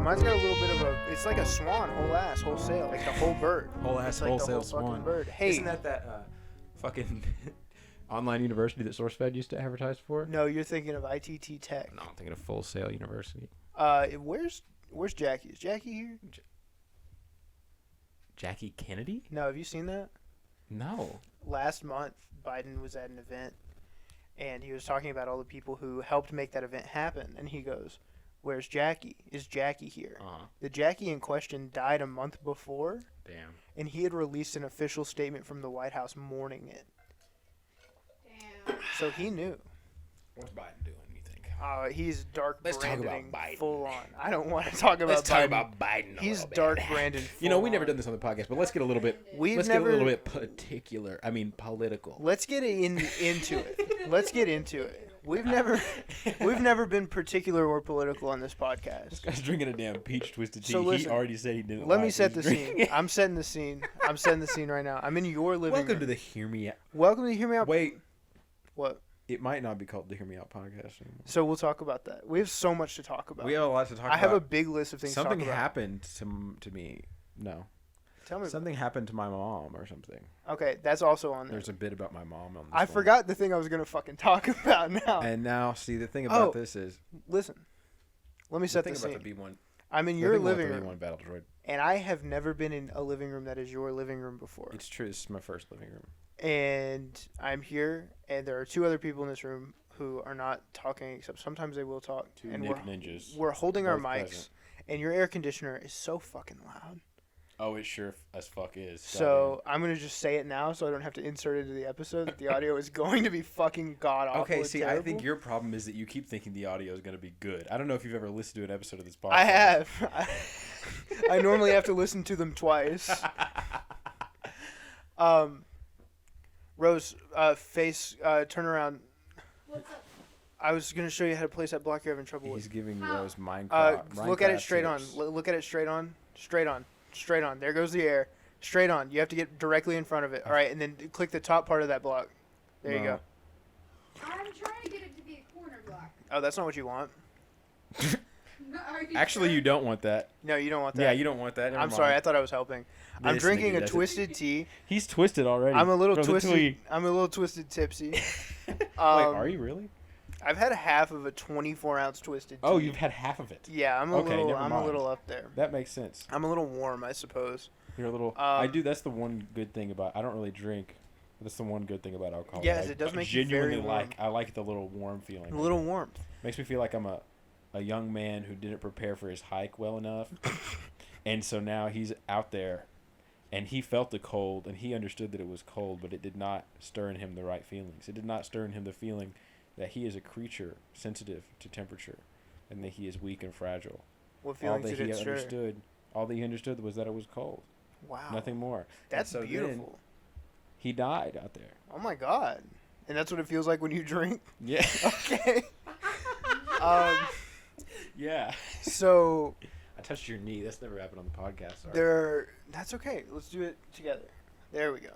Mine's got a little bit of a. It's like a swan, whole sail, like the whole bird. Whole ass, It's like wholesale the whole swan. fucking bird. Hey, Isn't that fucking online university that SourceFed used to advertise for? no, you're thinking of ITT Tech. No, I'm thinking of Full Sail University. Where's Jackie? Is Jackie here? Jackie Kennedy? No, have you seen that? No. Last month, Biden was at an event, and he was talking about all the people who helped make that event happen. And he goes, "Where's Jackie? Is Jackie here?" The Jackie in question died a month before. Damn. And he had released an official statement from the White House mourning it. Damn. So he knew. What's Biden doing, you think? He's dark Let's talk about branding Biden. full on. I don't want to talk about Let's talk Biden. about Biden. He's dark branded. You know, we've never done this on the podcast, but let's get a little bit. Let's get a little bit particular. I mean, political. Let's get into it. Let's get into it. We've never been particular or political on this podcast. This guy's drinking a damn peach twisted tea. So listen, he already said he didn't. Let me set the scene. I'm setting the scene. I'm setting the scene right now. I'm in your living room. Welcome to the Hear Me Out. Welcome to Hear Me Out. Wait. What? It might not be called the Hear Me Out podcast anymore. So we'll talk about that. We have so much to talk about. We have a lot to talk about. I have a big list of things Something to talk about. happened to me. No. Tell me. Something happened to my mom or something. Okay, that's also on there. There's a bit about my mom on this I one. forgot the thing I was going to fucking talk about now. And now, see, the thing about Oh. this is... Listen. Let me set the thing scene. about the B1... I'm in the your thing about living the room. B1 Battle Droid. And I have never been in a living room that is your living room before. It's true. This is my first living room. And I'm here, and there are two other people in this room who are not talking, except sometimes they will talk. Two and Nick Ninjas. We're holding our both mics, present. and your air conditioner is so fucking loud. Oh, it sure as fuck is. So I'm going to just say it now so I don't have to insert it into the episode that the audio is going to be fucking god-awful. Okay, see, terrible. I think your problem is that you keep thinking the audio is going to be good. I don't know if you've ever listened to an episode of this podcast. I have. I normally have to listen to them twice. Rose, turn around. What's up? I was going to show you how to place that block you're having trouble He's with. giving How? Rose Minecraft. Look at it Minecraft straight on. tips. Look at it straight on. Straight on. Straight on. There goes the air. Straight on. You have to get directly in front of it. All right, and then click the top part of that block. There you No. go. I'm trying to get it to be a corner block. Oh, that's not what you want. No, are you Actually, sure? you don't want that. No, you don't want that. Yeah, you don't want that. Never I'm mind. sorry. I thought I was helping. I'm This drinking nigga a does it. twisted tea. He's twisted already. I'm a little From the twisted. tweet. I'm a little twisted tipsy. Wait, are you really? I've had half of a 24-ounce twisted tea. Oh, you've had half of it. Yeah, I'm a Okay, little. never I'm mind. a little up there. That makes sense. I'm a little warm, I suppose. You're a little. I do. That's the one good thing about. I don't really drink. That's the one good thing about alcohol. Yes, I it does make you genuinely very warm. like. I like the little warm feeling. A little warmth. Makes me feel like I'm a young man who didn't prepare for his hike well enough, and so now he's out there, and he felt the cold, and he understood that it was cold, but it did not stir in him the right feelings. It did not stir in him the feeling that he is a creature sensitive to temperature, and that he is weak and fragile. What All feelings that did he it stir? understood, all that he understood was that it was cold. Wow. Nothing more. That's And so then beautiful. he died out there. Oh my god. And that's what it feels like when you drink. Yeah. Okay. um. Yeah. So I touched your knee. That's never happened on the podcast. Sorry. That's okay. Let's do it together. There we go.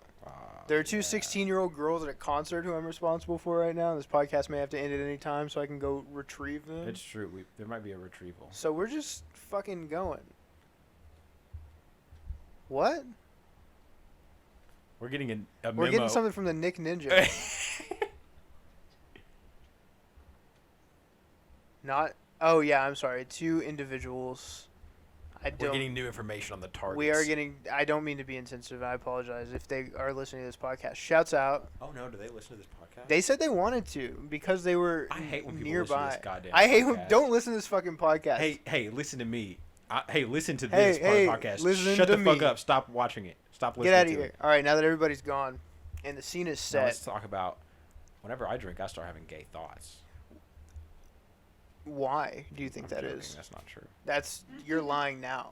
There are two 16-year-old girls at a concert who I'm responsible for right now. This podcast may have to end at any time, so I can go retrieve them. It's true. There might be a retrieval. So we're just fucking going. What? We're getting a memo. We're getting something from the Nick Ninja. Not. Oh yeah, I'm sorry. Two individuals. We're getting new information on the targets. We are getting. I don't mean to be insensitive. I apologize if they are listening to this podcast. Shouts out. Oh no! Do they listen to this podcast? They said they wanted to because they were I hate when people nearby. listen to this goddamn I hate when podcast. don't listen to this fucking podcast. Hey, listen to me. Hey, listen to Hey, this part of the podcast. listen Shut to the fuck me. up. Stop watching it. Stop listening Get out of to here. it. All right, now that everybody's gone and the scene is Now set. let's talk about. Whenever I drink, I start having gay thoughts. Why do you think I'm that joking. is? That's not true. That's you're lying now.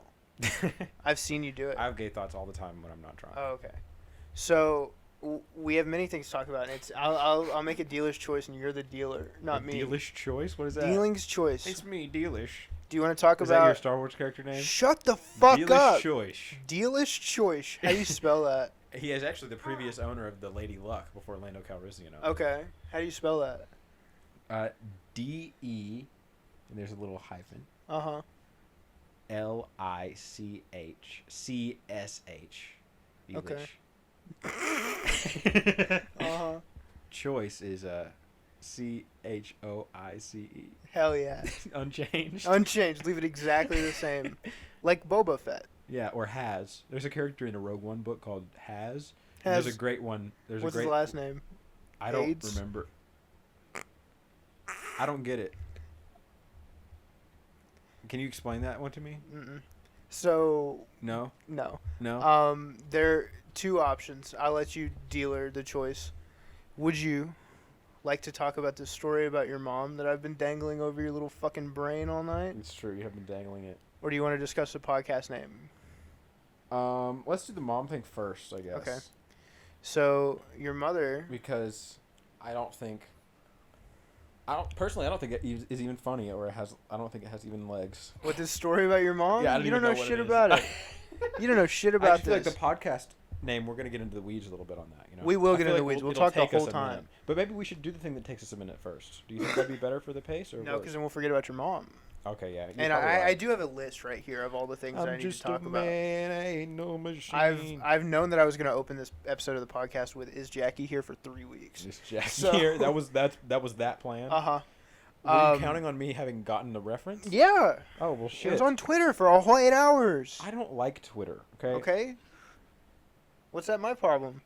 I've seen you do it. I have gay thoughts all the time when I'm not drunk. Oh, okay. So we have many things to talk about. And it's I'll make a dealer's choice, and you're the dealer, not me. Dealish choice? What is that? Dealing's choice. It's me, Dealish. Do you want to talk Is about? that your Star Wars character name? Shut the fuck Dealish up. choice. Dealish choice. How do you spell that? He is actually the previous owner of the Lady Luck before Lando Calrissian owned it. Okay. How do you spell that? D-E, and there's a little hyphen. Uh huh. Lichcsh. Okay. Choice is Choice. Hell yeah. Unchanged. Unchanged. Leave it exactly the same. Like Boba Fett. Yeah, or Has. There's a character in a Rogue One book called Has. Has. There's a great one. What's his last name? I don't AIDS? remember. I don't get it. Can you explain that one to me? Mm-mm. So No. no. No. There are two options. I'll let you dealer the choice. Would you like to talk about the story about your mom that I've been dangling over your little fucking brain all night? It's true. You have been dangling it. Or do you want to discuss the podcast name? Let's do the mom thing first, I guess. Okay. So your mother, Because I don't think it is even funny, or I don't think it has even legs. with this story about your mom, Yeah, I don't you don't even know what shit it is. about it. You don't know shit I about just feel like this. the podcast name, we're gonna get into the weeds a little bit on that. You know, We will I get feel into the like weeds. We'll it'll talk the take us whole a time. minute. But maybe we should do the thing that takes us a minute first. Do you think that'd be better for the pace, or No, what? because then we'll forget about your mom. Okay, yeah. And I do have a list right here of all the things that I need to talk about. Man, I ain't no machine. I've known that I was going to open this episode of the podcast with "Is Jackie here?" for 3 weeks. Is Jackie So- here? That was that plan. Uh-huh. Were you counting on me having gotten the reference? Yeah. Oh well, It shit. was on Twitter for a whole 8 hours. I don't like Twitter. Okay. Okay. What's that my problem?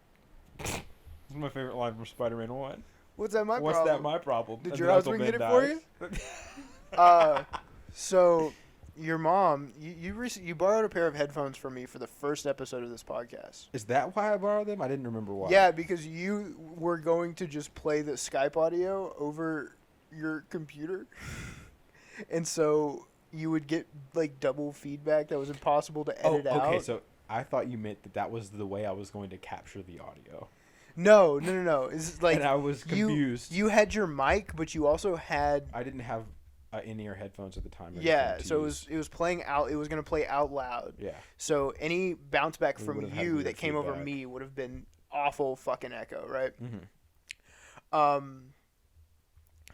This is my favorite line from Spider-Man 1. What's that my What's problem? that my problem? Did And your then Uncle husband Ben get it for dies. So your mom, you borrowed a pair of headphones from me for the first episode of this podcast. Is that why I borrowed them? I didn't remember why. Yeah, because you were going to just play the Skype audio over your computer. And so you would get like double feedback that was impossible to edit out. Okay, so I thought you meant that was the way I was going to capture the audio. No. It's like And I was confused. You had your mic, but you also had I didn't have in-ear headphones at the time. or yeah. anything to So use. it was playing out. It was gonna play out loud. Yeah. So any bounce back We from would've had you weird that came over feedback. me would have been awful fucking echo, right? Mm-hmm.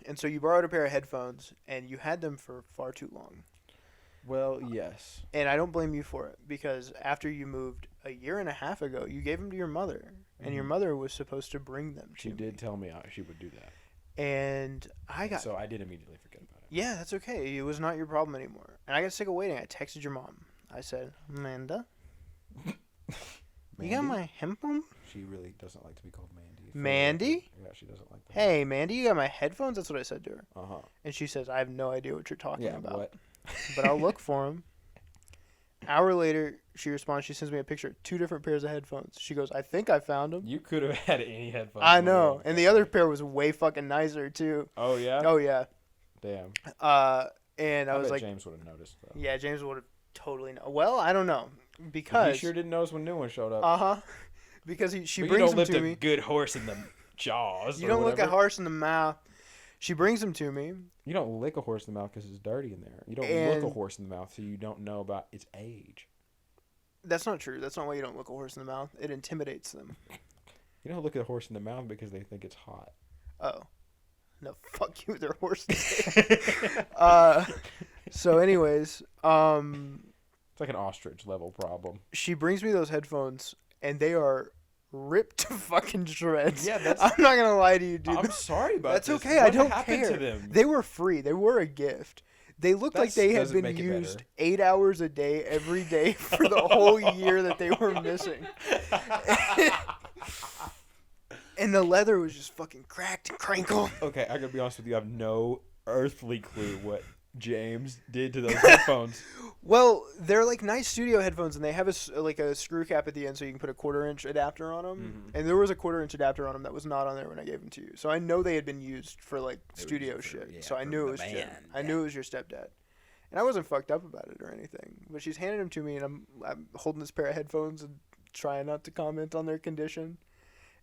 And so you borrowed a pair of headphones, and you had them for far too long. Well, yes. And I don't blame you for it, because after you moved a year and a half ago, you gave them to your mother, and your Mhm. mother was supposed to bring them to She me. did tell me she would do that. And I got... So I did immediately forget about it. Yeah, that's okay. It was not your problem anymore. And I got sick of waiting. I texted your mom. I said, Amanda, you got my headphone? She really doesn't like to be called Mandy. Mandy? Yeah, she doesn't like that. Hey, Mandy, you got my headphones? That's what I said to her. Uh-huh. And she says, I have no idea what you're talking Yeah, about. what? But I'll look for them. Hour later, she responds. She sends me a picture of 2 different pairs of headphones. She goes, I think I found them. You could have had any headphones. I in the know. world. And the other pair was way fucking nicer, too. Oh, yeah? Oh, yeah. Damn. And I was bet like, James would have noticed, though. yeah, James would have totally known. Well, I don't know. He Because... sure didn't notice when new one showed up. Uh-huh. Because she But brings you them don't to lift me. a good horse in the jaws. You or don't look whatever. at horse in the mouth. She brings them to me. You don't lick a horse in the mouth because it's dirty in there. You don't And- look a horse in the mouth so you don't know about its age. That's not true. That's not why you don't look a horse in the mouth. It intimidates them. You don't look at a horse in the mouth because they think it's hot. Oh. No, fuck you, they're horses. So anyways, It's like an ostrich level problem. she brings me those headphones, and they are ripped to fucking shreds. Yeah, that's. I'm not gonna lie to you, dude. I'm sorry about That's this. okay. What I don't happened care. to them? They were free. They were a gift. They looked like they had Doesn't been make it used better. 8 hours a day every day for the whole year that they were missing. And the leather was just fucking cracked and crinkled. Okay, I gotta be honest with you. I have no earthly clue what James did to those headphones. Well, they're like nice studio headphones, and they have a screw cap at the end so you can put a 1/4-inch adapter on them. Mhm. And there was a 1/4-inch adapter on them that was not on there when I gave them to you. So I know they had been used for like They were studio used for- shit. yeah, So I for knew it the was Jim. band. I knew it was your stepdad. And I wasn't fucked up about it or anything. But she's handing them to me, and I'm holding this pair of headphones and trying not to comment on their condition.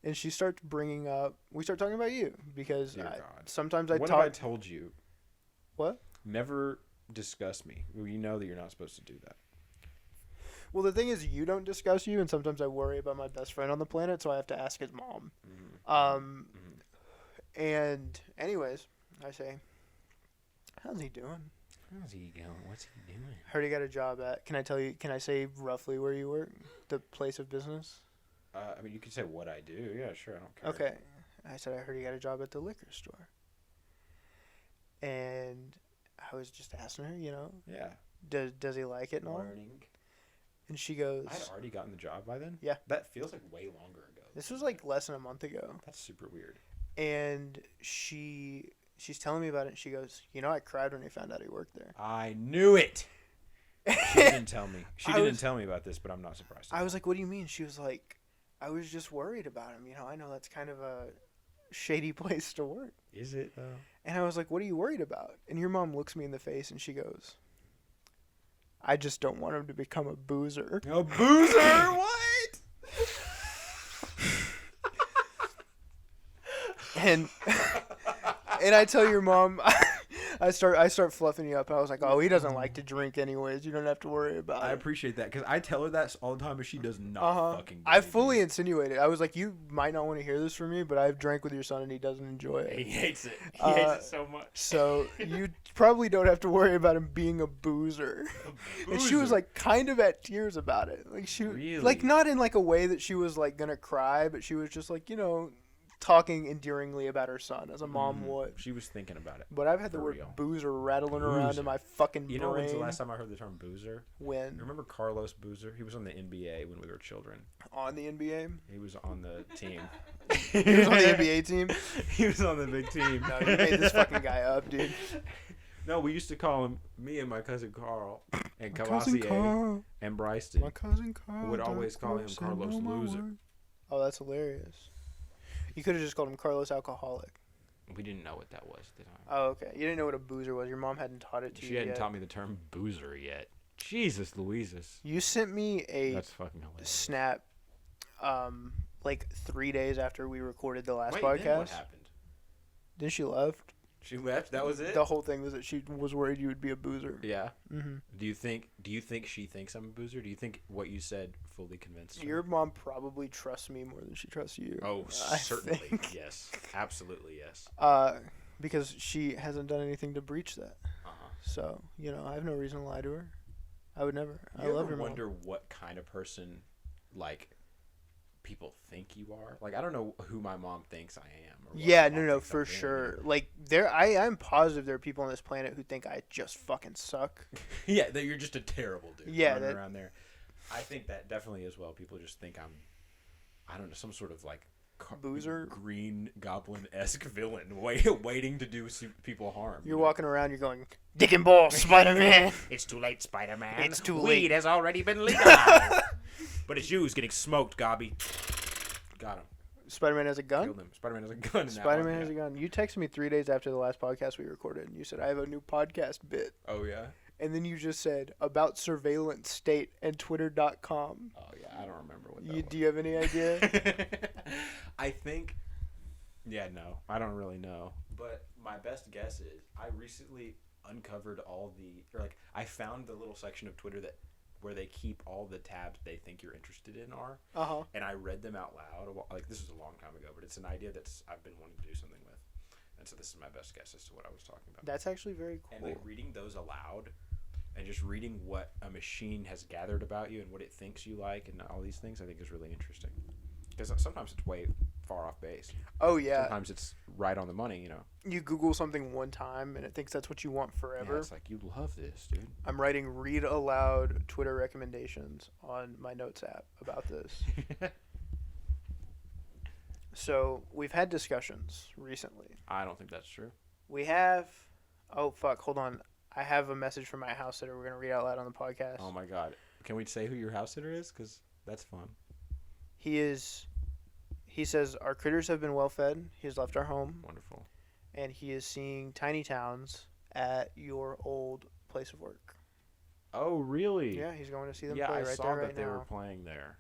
And we start talking about you because Dear God. sometimes I What talk. have I told you? What? Never discuss me. Well, you know that you're not supposed to do that. Well, the thing is, you don't discuss you, and sometimes I worry about my best friend on the planet, so I have to ask his mom. And anyways, I say, how's he doing? How's he going? What's he doing? Heard he got a job at. Can I say roughly where you work? The place of business? I mean, you can say what I do. Yeah, sure. I don't care. Okay. I said I heard he got a job at the liquor store. And I was just asking her, Yeah. Does he like it and all? Learning. And she goes... I had already gotten the job by then? Yeah. That feels like way longer ago. This was like less than a month ago. That's super weird. And she's telling me about it, and she goes, I cried when I found out he worked there. I knew it! She didn't tell me. She didn't tell me about this, but I'm not surprised. I was like, what do you mean? She was like, I was just worried about him. I know that's kind of a shady place to work. Is it, though? And I was like, what are you worried about? And your mom looks me in the face, and she goes, I just don't want him to become a boozer. A boozer? What? And I tell your mom, I start fluffing you up. I was like, oh, he doesn't like to drink anyways. You don't have to worry about it. I appreciate that because I tell her that all the time, but she does not fucking. I fully insinuated. I was like, you might not want to hear this from me, but I've drank with your son and he doesn't enjoy it. He hates it. He hates it so much. So you probably don't have to worry about him being a boozer. And she was like kind of at tears about it. Like really? Like not in like a way that she was like gonna cry, but she was just like, talking endearingly about her son as a mom would. She was thinking about it. But I've had the word boozer rattling around in my fucking brain. You know when's the last time I heard the term boozer? When? Remember Carlos Boozer? He was on the NBA when we were children. On the NBA? He was on the team. He was on the NBA team? He was on the big team. No, you made this fucking guy up, dude. No, we used to call him, me and my cousin Carl and Cavassier and Bryce My cousin Carl would always call him Carlos Loser. Oh, that's hilarious. You could have just called him Carlos Alcoholic. We didn't know what that was at the time. Oh, okay. You didn't know what a boozer was. Your mom hadn't taught it to you She hadn't taught me the term boozer yet. Jesus Louises. You sent me That's fucking hilarious. snap like 3 days after we recorded the last Wait, podcast. then what happened? Then she left. She left? That was it? The whole thing was that she was worried you would be a boozer. Yeah. Mm-hmm. Do you think she thinks I'm a boozer? Do you think what you said fully convinced her? Your mom probably trusts me more than she trusts you. Oh, I certainly. think. Yes. Absolutely, yes. Because she hasn't done anything to breach that. Uh-huh. So, I have no reason to lie to her. I would never. You I love ever her mom. wonder what kind of person, like, people think you are? Like, I don't know who my mom thinks I am. Or what Yeah, my mom no, thinks for I've been. sure. Like, I'm positive there are people on this planet who think I just fucking suck. Yeah, that you're just a terrible dude. Yeah, running around there. I think that definitely as well. People just think I'm, I don't know, some sort of like Boozer, Green Goblin-esque villain waiting to do people harm. You're walking around, you're going, Dick and Ball, Spider-Man. It's too late, Spider-Man. It's too Weed late. has already been legalized. But it's you who's getting smoked, Gobby. Got him. Spider-Man has a gun? Killed him. Spider-Man has a gun. Spider-Man has a gun. You texted me 3 days after the last podcast we recorded, and you said, I have a new podcast bit. Oh, yeah? And then you just said, about surveillance state and twitter.com. Oh, yeah. I don't remember what that was. Do you have any idea? I think... Yeah, no. I don't really know. But my best guess is I recently uncovered all the... Or like, I found the little section of Twitter that where they keep all the tabs they think you're interested in are. Uh-huh. And I read them out loud. Like, this was a long time ago, but it's an idea I've been wanting to do something with. And so this is my best guess as to what I was talking about. That's actually very cool. And like reading those aloud and just reading what a machine has gathered about you and what it thinks you like and all these things, I think is really interesting. Because sometimes it's way far off base. Oh, yeah. Sometimes it's right on the money, You Google something one time, and it thinks that's what you want forever. Yeah, it's like, you love this, dude. I'm writing read aloud Twitter recommendations on my notes app about this. So, we've had discussions recently. I don't think that's true. We have... Oh, fuck. Hold on. I have a message from my house sitter we're going to read out loud on the podcast. Oh, my God. Can we say who your house sitter is? Because that's fun. He says, our critters have been well fed. He has left our home. Wonderful. And he is seeing tiny towns at your old place of work. Oh, really? Yeah, he's going to see them yeah, play I right saw there that right they now. were playing there.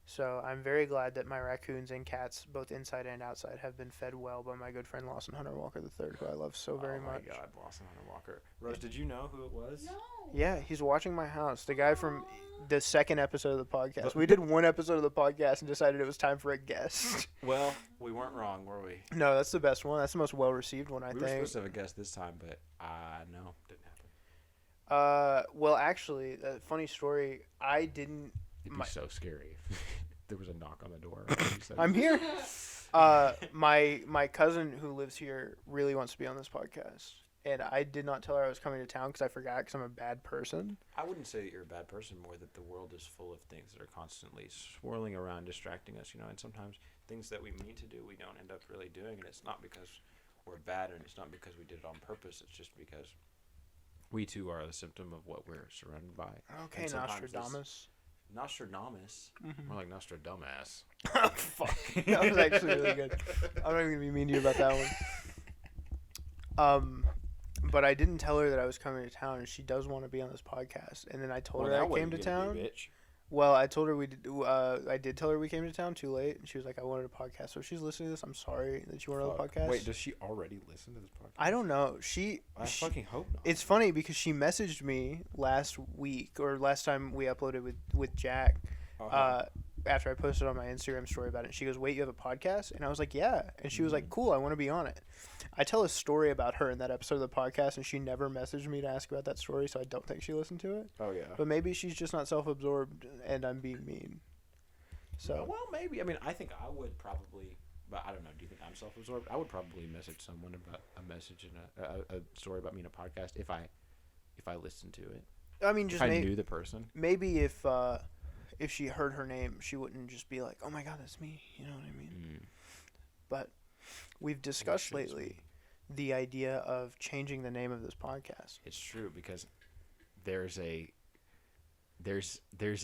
So I'm very glad that my raccoons and cats, both inside and outside, have been fed well by my good friend Lawson Hunter Walker III, who I love so very much. Oh, my God, Lawson Hunter Walker. Rose, did you know who it was? No. Yeah, he's watching my house. The guy from the second episode of the podcast. We did one episode of the podcast and decided it was time for a guest. Well, we weren't wrong, were we? No, that's the best one. That's the most well-received one, I We think. were supposed to have a guest this time, but no, didn't happen. Well, actually, funny story. I didn't. It'd be so scary if there was a knock on the door. I'm here. My cousin who lives here really wants to be on this podcast, and I did not tell her I was coming to town because I forgot because I'm a bad person. I wouldn't say that you're a bad person, more that the world is full of things that are constantly swirling around, distracting us, and sometimes things that we mean to do, we don't end up really doing, and it's not because we're bad, and it's not because we did it on purpose, it's just because we too are the symptom of what we're surrounded by. Okay, Nostradamus. Nostradamus? Mm-hmm. More like Nostradamus. Oh, fuck. That was actually really good. I'm not even going to be mean to you about that one. But I didn't tell her that I was coming to town, and she does want to be on this podcast. And then I told her I came to town. Well, I told her I did tell her we came to town too late, and she was like, I wanted a podcast. So if she's listening to this, I'm sorry that you wanted a podcast. Wait, does she already listen to this podcast? I don't know. I fucking hope not. It's funny because she messaged me last week, or last time we uploaded with Jack, after I posted on my Instagram story about it. She goes, wait, you have a podcast? And I was like, yeah. And she was like, cool, I want to be on it. I tell a story about her in that episode of the podcast, and she never messaged me to ask about that story, so I don't think she listened to it. Oh, yeah. But maybe she's just not self-absorbed, and I'm being mean. So. Well, maybe. I mean, I think I would probably, but I don't know. Do you think I'm self-absorbed? I would probably message someone about a message and a story about me in a podcast if I listened to it. I mean, just if I knew the person. Maybe if she heard her name, she wouldn't just be like, oh my God, that's me. You know what I mean? But we've discussed lately the idea of changing the name of this podcast. It's true because there's a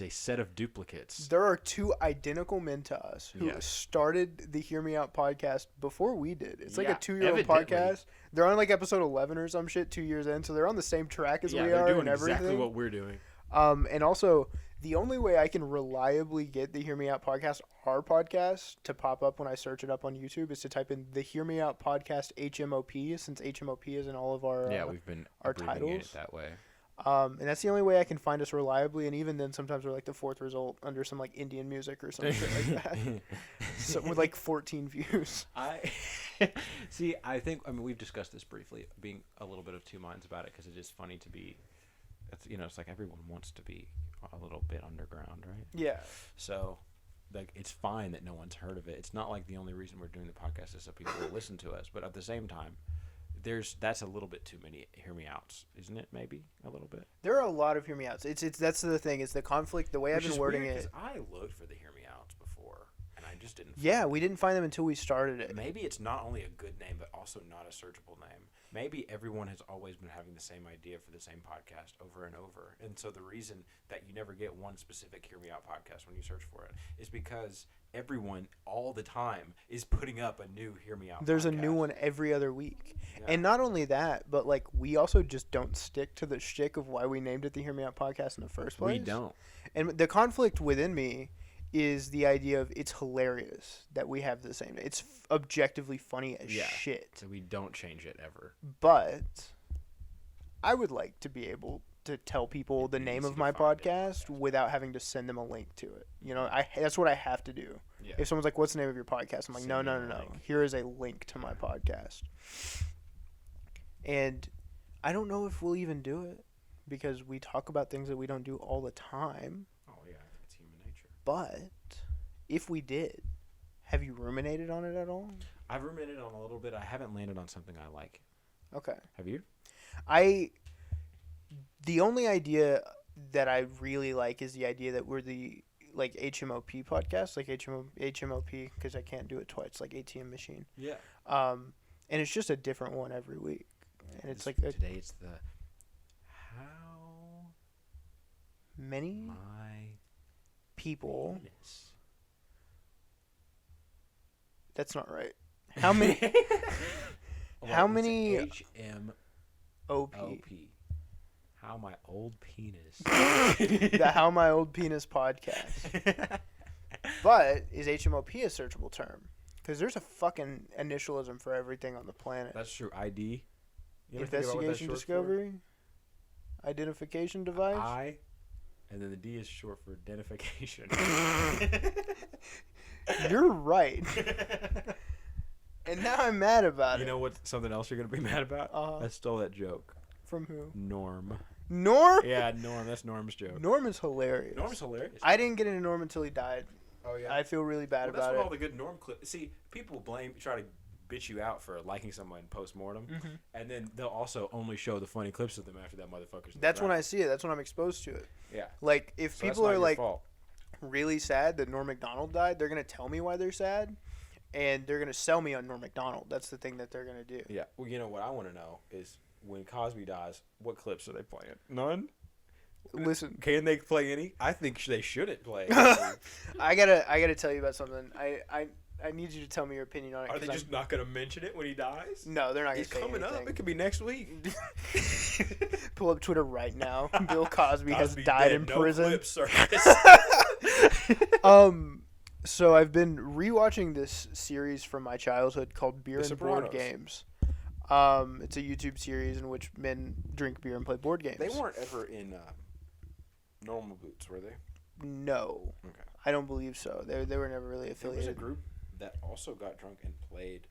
set of duplicates. There are two identical men to us who started the Hear Me Out podcast before we did. It's like a 2-year-old podcast. They're on like episode 11 or some shit 2 years in, so they're on the same track as we are. They're doing and everything. Exactly what we're doing. And also, the only way I can reliably get the Hear Me Out podcast, our podcast, to pop up when I search it up on YouTube is to type in the Hear Me Out podcast HMOP, since HMOP is in all of our we've been our titles it that way. And that's the only way I can find us reliably, and even then, sometimes we're like the fourth result under some like Indian music or some shit like that. So with like 14 views. I think we've discussed this briefly, being a little bit of two minds about it because it is funny to be. It's like everyone wants to be a little bit underground, right? Yeah. So, like, it's fine that no one's heard of it. It's not like the only reason we're doing the podcast is so people will listen to us. But at the same time, that's a little bit too many Hear Me Outs, isn't it? Maybe a little bit. There are a lot of Hear Me Outs. That's the thing. It's the conflict. The way I've been wording it. I looked for the Hear Me Outs before, and I just didn't. We didn't find them until we started it. Maybe it's not only a good name, but also not a searchable name. Maybe everyone has always been having the same idea for the same podcast over and over. And so the reason that you never get one specific Hear Me Out podcast when you search for it is because everyone all the time is putting up a new Hear Me Out There's podcast. A new one every other week. Yeah. And not only that, but like we also just don't stick to the shtick of why we named it the Hear Me Out podcast in the first place. We don't. And the conflict within me is the idea of it's hilarious that we have the same. It's objectively funny as shit. So we don't change it ever. But I would like to be able to tell people the name of my podcast without having to send them a link to it. That's what I have to do. Yeah. If someone's like, what's the name of your podcast? I'm like, no. Here is a link to my podcast. And I don't know if we'll even do it because we talk about things that we don't do all the time. But if we did, have you ruminated on it at all? I've ruminated on a little bit. I haven't landed on something I like. Okay. Have you? The only idea that I really like is the idea that we're the like HMOP podcast, like HMOP because I can't do it twice, like ATM machine. Yeah. And it's just a different one every week. And it's like today it's the how many people. Penis. That's not right. How many? How many? HMOP. How my old penis. The How My Old Penis podcast. But is HMOP a searchable term? Because there's a fucking initialism for everything on the planet. That's true. ID. Investigation Discovery. Identification device. And then the D is short for identification. You're right. And now I'm mad about it. You know what? Something else you're going to be mad about? I stole that joke From who? Norm. Norm? Yeah, Norm. That's Norm's joke. Norm is hilarious. Norm's hilarious. I didn't get into Norm until he died. Oh yeah. I feel really bad that's about what it. all the good Norm clips. See, people try to bitch you out for liking someone post-mortem, and then they'll also only show the funny clips of them after that motherfucker's. That's when I see it. That's when I'm exposed to it. Yeah. Like if So people are like fault. really sad that Norm Macdonald died, they're gonna tell me why they're sad, and they're gonna sell me on Norm Macdonald. That's the thing that they're gonna do. Yeah. Well, you know what I want to know is when Cosby dies, what clips are they playing? None. Listen, Can they play any? I think they shouldn't play. I gotta tell you about something. I need you to tell me your opinion on it. Are they just not gonna mention it when he dies? No, they're not gonna He's say coming anything. up. It could be next week. Pull up Twitter right now. Bill Cosby has Cosby's died dead. in No prison. clips surface. So I've been rewatching this series from my childhood called Beer The and Board Sopranos. Games. It's a YouTube series in which men drink beer and play board games. They weren't ever in normal boots, were they? No. Okay. I don't believe so. They were never really There was a affiliated. group that also got drunk and played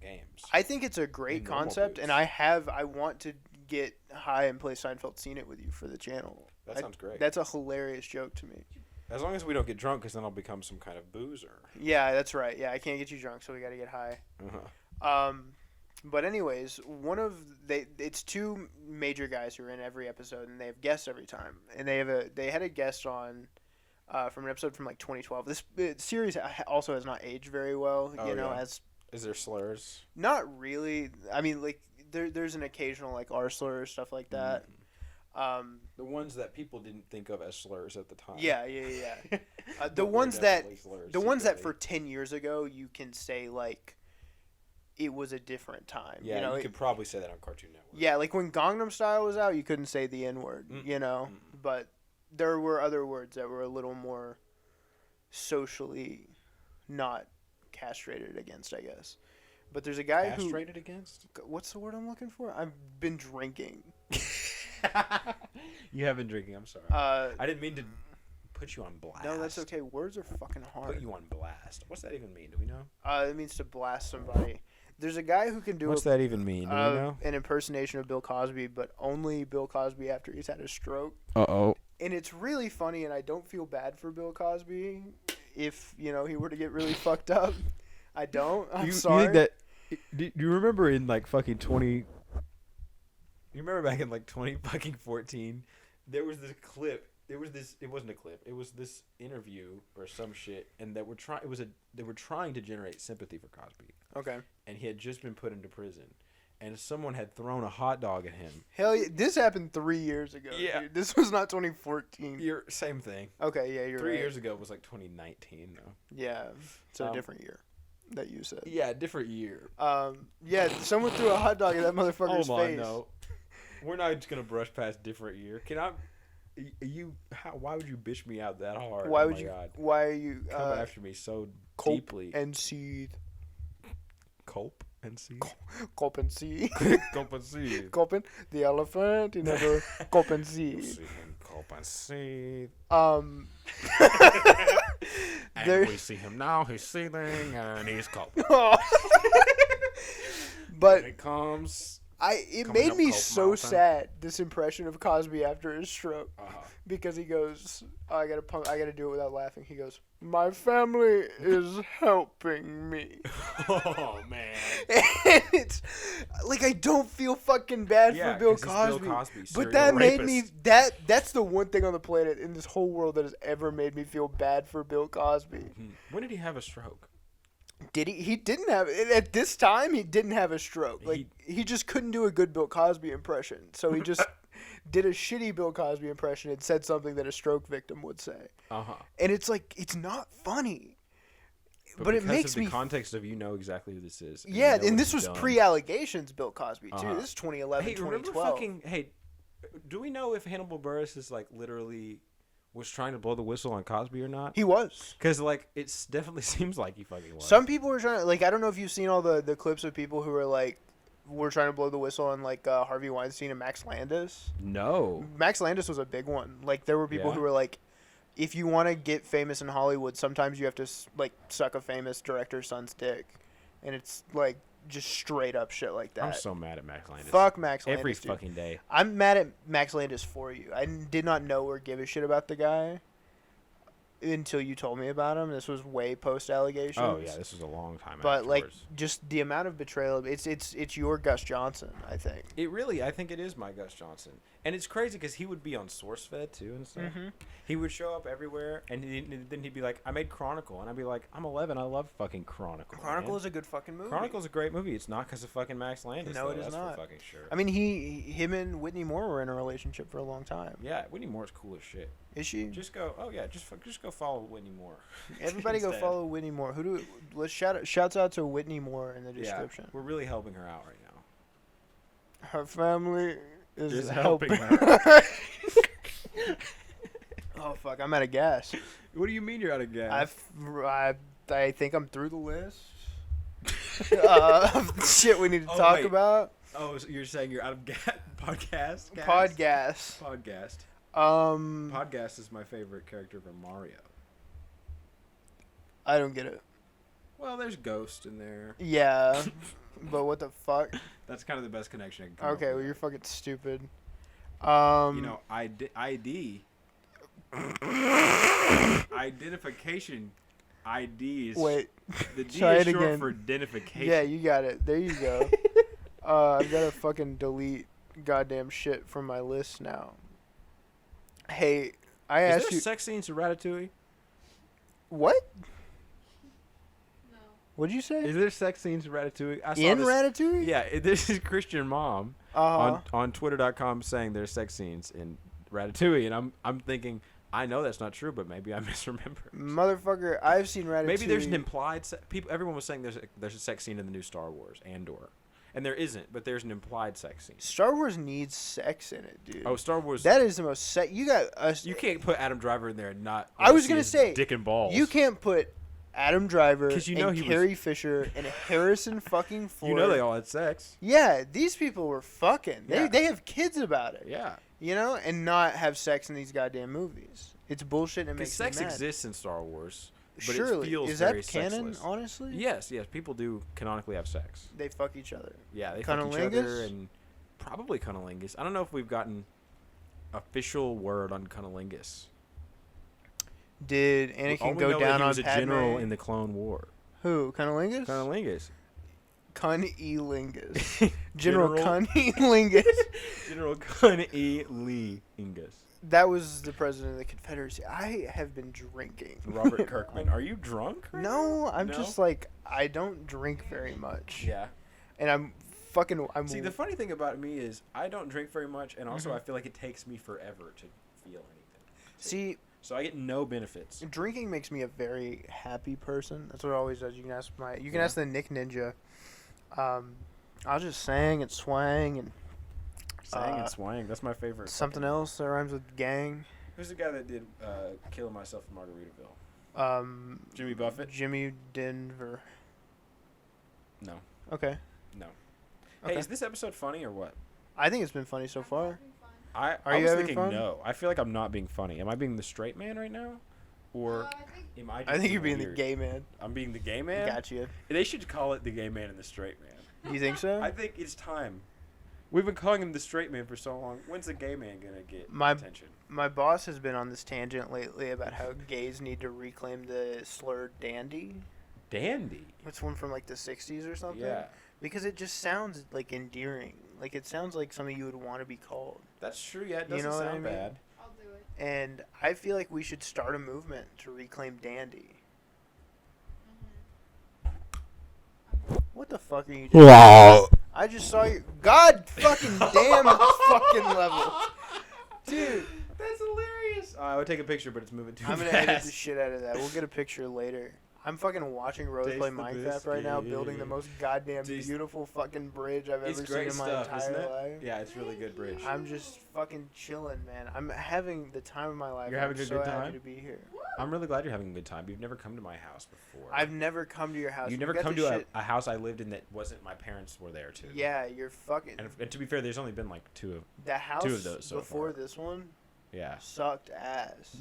games. I think it's a great In normal concept, boots. and I want to get high and play Seinfeld Seen It with you for the channel. That sounds great. That's a hilarious joke to me. As long as we don't get drunk, because then I'll become some kind of boozer. Yeah, that's right. Yeah, I can't get you drunk, so we got to get high. Uh-huh. But anyways, it's two major guys who are in every episode, and they have guests every time. And they had a guest on from an episode from like 2012. This series also has not aged very well. Oh, You know, yeah. as Is there slurs? not really. I mean, like there's an occasional like R slur or stuff like that. The ones that people didn't think of as slurs at the time. Yeah. The But were ones that definitely slurs the ones that secretly. for 10 years ago you can say like it was a different time. Yeah, you know, could probably say that on Cartoon Network. yeah, like when Gangnam Style was out, you couldn't say the N word. You know, but there were other words that were a little more socially not castrated against, I guess. But there's a guy Castrated against? what's the word I'm looking for? I've been drinking. You have been drinking. I'm sorry. I didn't mean to put you on blast. No, that's okay. Words are fucking hard. Put you on blast. What's that even mean? Do we know? It means to blast somebody. There's a guy who can do What's that even mean? Do we know? an impersonation of Bill Cosby, but only Bill Cosby after he's had a stroke. Uh-oh. And it's really funny, and I don't feel bad for Bill Cosby if, he were to get really fucked up. I don't. I'm sorry. You think that... Do you remember in, like, fucking 20... You remember back in, like, 20 fucking 14? There was this clip... It wasn't a clip. It was this interview or some shit, and they were trying to generate sympathy for Cosby. Okay. And he had just been put into prison, and someone had thrown a hot dog at him. Hell yeah. This happened 3 years ago. Yeah. Dude. This was not 2014. Same thing. Okay, yeah, you're 3 right. years ago was like 2019, though. Yeah. It's a different year that you said. Yeah, different year. Yeah, someone threw a hot dog at that motherfucker's Oh my face. no. We're not just gonna brush past different year. Can I? Why would you bitch me out that hard? Why Oh would my you? God. Why are you? Come after me so Cope deeply. and seethe. Cope and see. Cope and see. Cope and see. Copen, the elephant. You never cope and You see. see him cope and see. And There- we see him now. He's seething and he's cope. But Here he comes. it Coming made up me Cope so Mountain. sad, this impression of Cosby after his stroke, Uh-huh. because he goes, I gotta do it without laughing. He goes, my family is helping me. Oh man. And it's like I don't feel fucking bad Yeah, for Bill 'cause he's Cosby, Bill Cosby, but serial that made me rapist. that's the one thing on the planet in this whole world that has ever made me feel bad for Bill Cosby. When did he have a stroke? Did he? He didn't have at this time. He didn't have a stroke. Like he just couldn't do a good Bill Cosby impression, so he just did a shitty Bill Cosby impression and said something that a stroke victim would say. Uh-huh. And it's like it's not funny. But it makes of the me context of know exactly who this is. Yeah, you know and what this he's was done. pre-allegations Bill Cosby too. Uh-huh. This is 2011, Hey, remember 2012. do we know if Hannibal Buress is like literally was trying to blow the whistle on Cosby or not? He was. Because like it definitely seems like he fucking was. Some people were trying to, like, I don't know if you've seen all the clips of people who are like were trying to blow the whistle on like Harvey Weinstein and Max Landis. No. Max Landis was a big one. Like there were people Yeah. who were like, if you want to get famous in Hollywood, sometimes you have to like suck a famous director's son's dick, and it's like just straight up shit like that. I'm so mad at Max Landis. Fuck Max Landis, every dude. fucking day. I'm mad at Max Landis for you. I did not know or give a shit about the guy until you told me about him. This was way post allegations. Oh yeah, this was a long time. But afterwards. like, just the amount of betrayal. It's your Gus Johnson, I think. I think it is my Gus Johnson, and it's crazy because he would be on SourceFed too and stuff. Mm-hmm. He would show up everywhere, and then he'd be like, "I made Chronicle," and I'd be like, "I'm 11. I love fucking Chronicle." Chronicle man. is a good fucking movie. Chronicle's a great movie. It's not because of fucking Max Landis. No, though. it is That's not. for fucking sure. I mean, him and Whitney Moore were in a relationship for a long time. Yeah, Whitney Moore's cool as shit. Is she? Just go. Oh yeah, just go follow Whitney Moore. Everybody go Instead. follow Whitney Moore. Let's shouts out to Whitney Moore in the Yeah, description. we're really helping her out right now. Her family is Just helping helping her. Oh fuck! I'm out of gas. What do you mean you're out of gas? I think I'm through the list. Shit we need to Oh, talk wait. about. Oh, so you're saying you're out of podcast? Podcast. Podcast. Um, Podcast is my favorite character from Mario. I don't get it. Well, there's Ghost in there. Yeah, but what the fuck? That's kind of the best connection I can come up Okay, with. well you're fucking stupid. You know, ID. Identification. ID is Wait. the D try is it short again. for identification. Yeah, you got it. There you go. I gotta fucking delete goddamn shit from my list now. Hey, I Is asked there you sex scenes to Ratatouille? what? No. What'd you say? Is there sex scenes to Ratatouille? I saw In this, Ratatouille? Yeah, this is Christian Mom Uh-huh. on Twitter.com saying there's sex scenes in Ratatouille, and I'm thinking I know that's not true, but maybe I misremember. Motherfucker, I've seen Ratatouille. Maybe there's an implied everyone was saying there's a sex scene in the new Star Wars Andor, and there isn't, but there's an implied sex scene. Star Wars needs sex in it, dude. Oh, Star Wars. That is the most you got us. You can't put Adam Driver in there and not. I was see gonna his say, dick and balls. You can't put Adam Driver 'Cause you know and he was- Carrie Fisher and Harrison fucking Ford. You know they all had sex. Yeah, these people were fucking. Yeah. They have kids about it. Yeah. You know, and not have sex in these goddamn movies. It's bullshit and it Because makes me sex mad. exists in Star Wars, but Surely. it feels Is very that canon, sexless. honestly? Yes, people do canonically have sex. They fuck each other. Yeah, they fuck each other Cunnilingus? and probably cunnilingus. I don't know if we've gotten official word on cunnilingus. Did All Anakin we go know down that he on was a Padme? general in the Clone War. Who? Cunnilingus? Cunnilingus. Cunnilingus. General General- Cunnilingus. General Cunnilingus. That was the president of the Confederacy. I have been drinking. Robert Kirkman. Are you drunk? right No, now? I'm No? just like, I don't drink very much. Yeah. And I'm See, the funny thing about me is I don't drink very much, and also Mhm. I feel like it takes me forever to feel anything. See, So I get no benefits. drinking makes me a very happy person. That's what it always does. You can ask Yeah. ask the Nick Ninja. I'll just sang and swang and Sang and swang. That's my favorite. something else that rhymes with gang. Who's the guy that did Killing Myself in Margaritaville? Jimmy Buffett? Jimmy Denver. No. Okay. No. Okay. Hey, is this episode funny or what? I think it's been funny so far. Having fun. I Are you was having thinking fun? no. I feel like I'm not being funny. Am I being the straight man right now? Or I think am I just I think you're being being the weird? gay man. I'm being the gay man? Got you. They should call it the gay man and the straight man. You think so? I think it's time. We've been calling him the straight man for so long. When's the gay man gonna get My- attention? My boss has been on this tangent lately about how gays need to reclaim the slur dandy. Dandy. It's one from like the 60s or something. Yeah. Because it just sounds like endearing. Like it sounds like something you would want to be called. That's true. Yeah, it You doesn't know what I sound mean? bad. I'll do it. And I feel like we should start a movement to reclaim dandy. What the fuck are you doing? I just saw you. God fucking damn fucking level. Dude, That's hilarious. I would take a picture, but it's moving too I'm gonna fast. edit the shit out of that. We'll get a picture later. I'm fucking watching Rose Taste play the Minecraft right now, building the biscuit. most goddamn Taste- beautiful fucking bridge I've It's ever seen great in my stuff, isn't entire it? life. Yeah, it's really good bridge. I'm just fucking chilling, man. I'm having the time of my life. You're having I'm a so good happy time? to be here. I'm really glad you're having a good time. You've never come to my house before. I've never come to your house. You We never got come the to shit- a house I lived in that wasn't my parents were there too. Yeah, you're fucking. And to be fair, there's only been like two of. The house of those so before far. this one Yeah. sucked ass.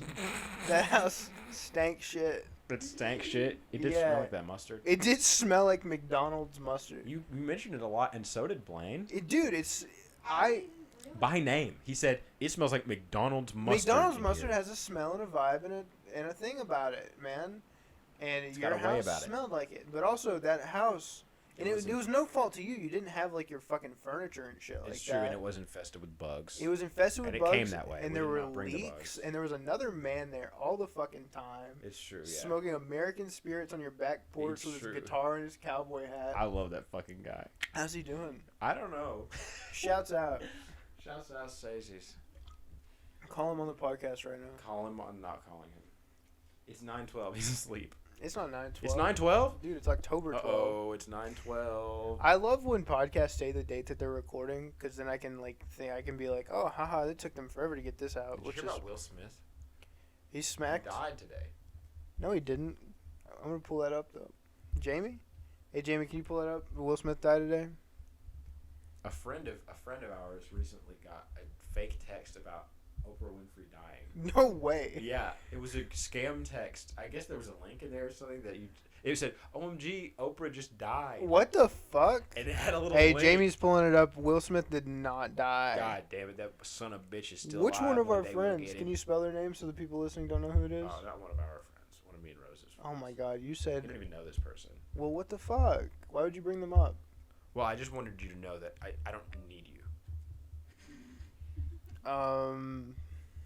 That house stank shit. It stank shit. It did Yeah. smell like that mustard. It did smell like McDonald's mustard. You mentioned it a lot, and so did Blaine. Dude, By name. He said, it smells like McDonald's mustard. McDonald's mustard has a smell and a vibe and a thing about it, man. And It's your got a way house about it. smelled like it. But also, that house... And it was no fault to you. You didn't have, like, your fucking furniture and shit like that. It's true, and it was infested with bugs. It was infested with And it bugs. came that way. And We there did were not bring the leaks. bugs. And there was another man there all the fucking time. It's true, yeah. Smoking American Spirits on your back porch It's with true. his guitar and his cowboy hat. I love that fucking guy. How's he doing? I don't know. Shouts out. Shouts out Stacey's. Call him on the podcast right now. Call him. I'm not calling him. It's 9:12. He's asleep. It's not 9/12. It's 9:12? Dude, it's October 12th. Oh, it's 9:12. I love when podcasts say the date that they're recording, because then I can I can be like, oh, haha, it took them forever to get this out. Did you hear about Will Smith? He's He smacked. died today. No, he didn't. I'm gonna pull that up though. Jamie, hey Jamie, can you pull that up? Will Smith died today. A friend of ours recently got a fake text about Oprah Winfrey dying. No way. Yeah, it was a scam text. I guess there was a link in there or something that it said, "OMG, Oprah just died." What the fuck? And it had a little Hey, link. Jamie's pulling it up. Will Smith did not die. God damn it, that son of a bitch is still Which alive. one of our day we'll friends? get Can him. you spell their name so the people listening don't know who it is? Oh, not one of our friends. One of me and Rose's friends. Oh my God, you I said. don't even know this person. Well, what the fuck? Why would you bring them up? Well, I just wanted you to know that I don't need you.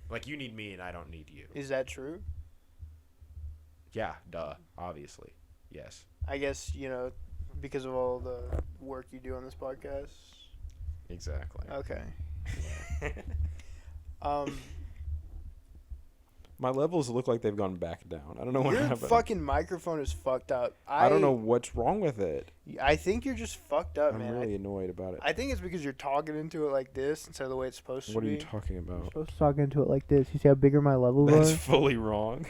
Like, you need me and I don't need you. Is that true? Yeah, duh. Obviously. Yes. I guess, because of all the work you do on this podcast. Exactly. Okay. My levels look like they've gone back down. I don't know what Your happened. fucking microphone is fucked up. I don't know what's wrong with it. I think you're just fucked up, I'm man. really annoyed about it. I think it's because you're talking into it like this instead of the way it's supposed to What are be. you talking about? supposed to talk into it like this. You see how bigger my levels That's fully wrong.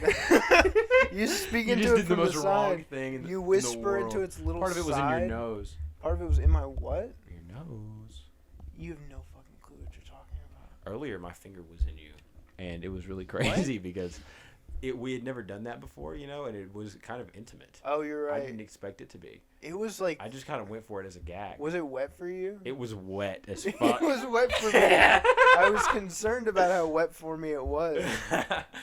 You speak You into just it did the from most the wrong side. thing in the, You in the whisper into world. its little Part of it was side. in your nose. Part of it was in my what? Your nose. You have no fucking clue what you're talking about. Earlier, my finger was in you, and it was really crazy because we had never done that before, and it was kind of intimate. Oh, you're right. I didn't expect it to be. It was like. I just kind of went for it as a gag. Was it wet for you? It was wet as It fuck. was wet for me. I was concerned about how wet for me it was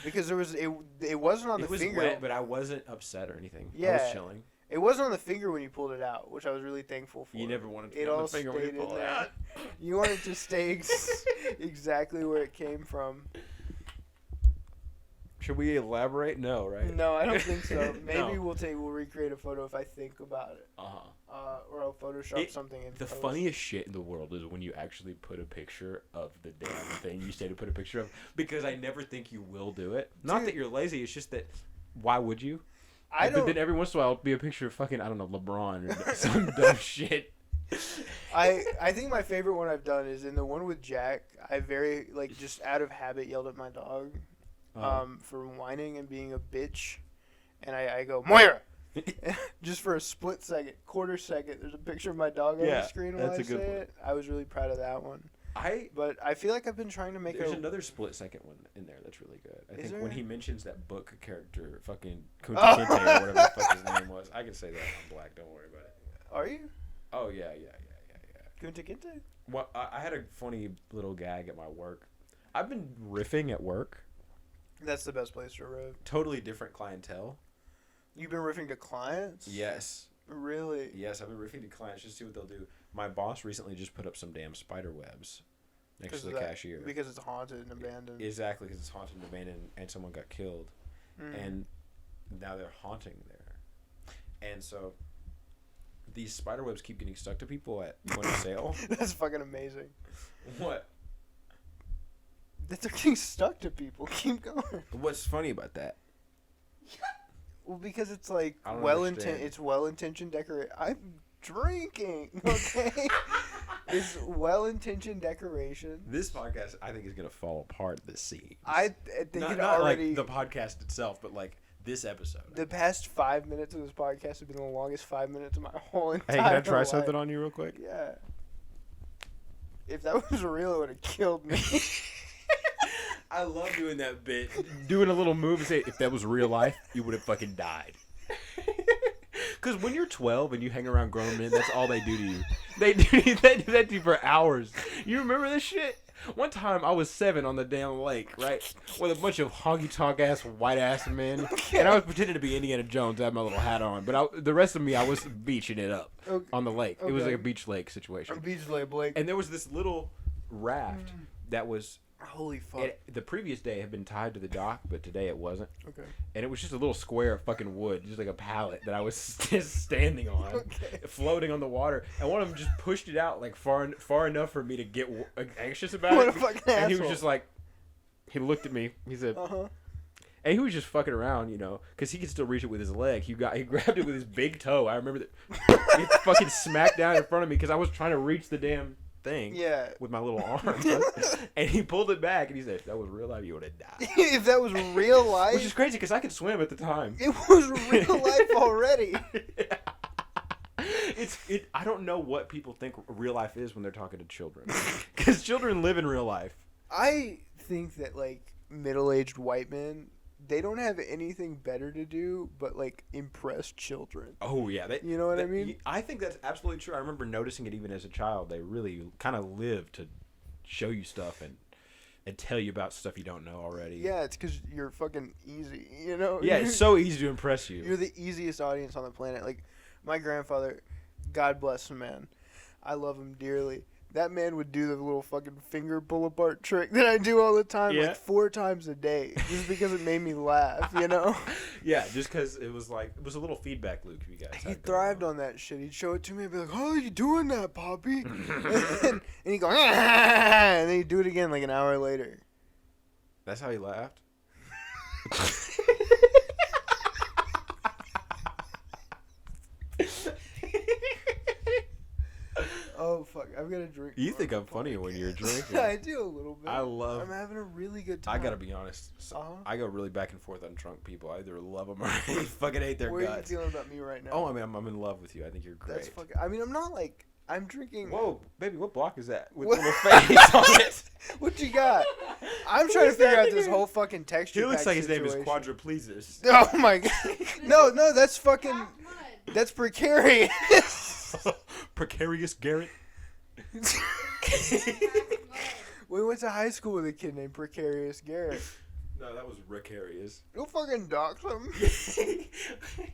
because it wasn't on the it was finger. wet, but I wasn't upset or anything. I Yeah. was chilling. It wasn't on the finger when you pulled it out, which I was really thankful for. You never wanted to It get on all the finger when you stayed in pull it there. out. You wanted to stay exactly where it came from. Should we elaborate? No, right? No, I don't think so. Maybe No. we'll recreate a photo if I think about it. Or I'll Photoshop something in The post. funniest shit in the world is when you actually put a picture of the damn thing you say to put a picture of, because I never think you will do it. Not Dude. that you're lazy, it's just that why would you? I But don't. then every once in a while it'll be a picture of fucking, I don't know, LeBron or some dumb shit. I think my favorite one I've done is in the one with Jack. I just out of habit yelled at my dog, for whining and being a bitch, and I go Moira, just for a split second, quarter second. There's a picture of my dog on Yeah, the screen while that's I a good say one. it. I was really proud of that one. But I feel like I've been trying to make There's another split second one in there that's really good. I Is think when there? he mentions that book character, fucking Kunta Kinte or whatever the fuck his name was. I can say that I'm black, don't worry about it. Are you Oh, yeah. Kunta Kinte? Well, I had a funny little gag at my work. I've been riffing at work. That's the best place to riff. Totally different clientele. You've been riffing to clients? Yes. Really? Yes, I've been riffing to clients just to see what they'll do. My boss recently just put up some damn spider webs next to the cashier. Because it's haunted and abandoned. Exactly, because it's haunted and abandoned and someone got killed. And now they're haunting there. And so these spider webs keep getting stuck to people at point of sale. That's fucking amazing. What? That they're getting stuck to people. Keep going. What's funny about that? Well, because it's like I don't it's well-intentioned decorate. I'm drinking, okay? It's well-intentioned decoration. This podcast, I think, is going to fall apart this scene. I think not it already. like the podcast itself, but like this episode. The past 5 minutes of this podcast have been the longest 5 minutes of my whole entire Hey, can I try life. something on you real quick? Yeah. If that was real, it would have killed me. I love doing that bit. Doing a little move and say, if that was real life, you would have fucking died. Because when you're 12 and you hang around grown men, that's all they do to you. They do that to you for hours. You remember this shit? One time I was 7 on the damn lake, right? With a bunch of honky-tonk ass, white ass men. And I was pretending to be Indiana Jones. I had my little hat on. But the rest of me, I was beaching it up on the lake. Okay. It was like a beach lake situation. A beach lake, Blake. And there was this little raft that was... Holy fuck. The previous day had been tied to the dock, but today it wasn't. Okay. And it was just a little square of fucking wood, just like a pallet that I was just standing on, floating on the water. And one of them just pushed it out like far enough for me to get anxious about what it. A fucking and asshole. he was just like, he looked at me. He said, and he was just fucking around, you know, because he could still reach it with his leg. He grabbed it with his big toe. I remember that it fucking smacked down in front of me because I was trying to reach the damn thing with my little arm. And he pulled it back and he said, if that was real life, you would have died. If that was real life? Which is crazy because I could swim at the time. It was real life already. I don't know what people think real life is when they're talking to children. Because children live in real life. I think that, like, middle-aged white men, they don't have anything better to do but, like, impress children. Oh, yeah. You know what I mean? I think that's absolutely true. I remember noticing it even as a child. They really kind of live to show you stuff and tell you about stuff you don't know already. Yeah, it's because you're fucking easy, you know? Yeah, it's so easy to impress you. You're the easiest audience on the planet. Like, my grandfather, God bless him, man. I love him dearly. That man would do the little fucking finger pull apart trick that I do all the time, like 4 times a day, just because it made me laugh, you know? Yeah, just because it was a little feedback loop for you guys. He thrived on that shit. He'd show it to me and be like, "How are you doing that, Poppy?" and he'd go, and then he'd do it again like an hour later. That's how he laughed? Oh, fuck. I've got to drink. You think I'm funny when you're drinking. I do a little bit. I'm having a really good time. I got to be honest. I go really back and forth on drunk people. I either love them or I fucking hate their guts. What are you feeling about me right now? Oh, I mean, I'm in love with you. I think you're great. That's fucking... I mean, I'm not like... I'm drinking... Whoa, baby, what block is that? With a little face on it. What you got? I'm trying to figure out this whole fucking texture. He looks like his situation. name is Quadriplesis. Oh, my God. No, that's fucking... That's precarious. Precarious Garrett. We went to high school with a kid named Precarious Garrett. No, that was Precarious. You'll fucking dox him.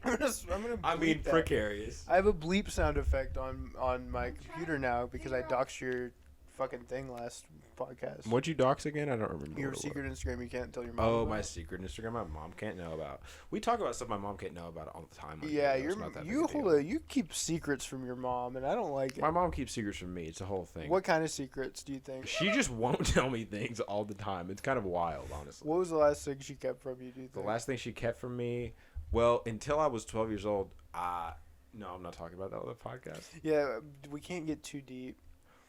I'm gonna. I mean, that. Precarious. I have a bleep sound effect on my computer now because I doxed your fucking thing last podcast. What'd you dox again? I don't remember. Your secret Instagram you can't tell your mom. Oh, about. my secret Instagram my mom can't know about. We talk about stuff my mom can't know about all the time. Yeah, you keep secrets from your mom, and I don't like it. My mom keeps secrets from me. It's a whole thing. What kind of secrets do you think? She just won't tell me things all the time. It's kind of wild, honestly. What was the last thing she kept from you? Do you think? The last thing she kept from me, well, until I was 12 years old. No, I'm not talking about that on the podcast. Yeah, we can't get too deep.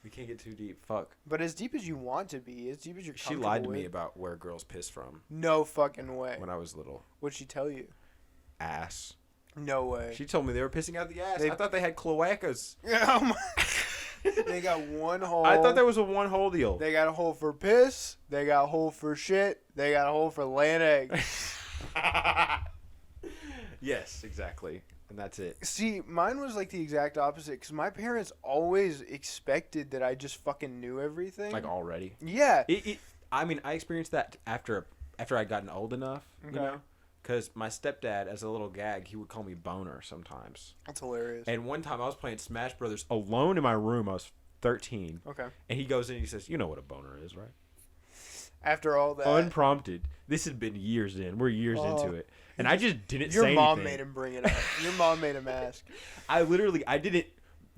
We can't get too deep. Fuck. But as deep as you want to be, as deep as you're comfortable She lied to with. me about where girls piss from. No fucking way. When I was little. What'd she tell you? Ass. No way. She told me they were pissing out the ass. I thought they had cloacas. Oh my. They got one hole. I thought there was a one hole deal. They got a hole for piss. They got a hole for shit. They got a hole for laying eggs. Yes, exactly. And that's it. See, mine was like the exact opposite because my parents always expected that I just fucking knew everything. Like already? Yeah. I mean, I experienced that after I'd gotten old enough, you know? Because my stepdad, as a little gag, he would call me Boner sometimes. That's hilarious. And one time I was playing Smash Brothers alone in my room. I was 13. Okay. And he goes in and he says, you know what a boner is, right? After all that. Unprompted. This had been years in. We're years into it. And I just didn't say anything. Your mom made him bring it up. Your mom made him ask. I didn't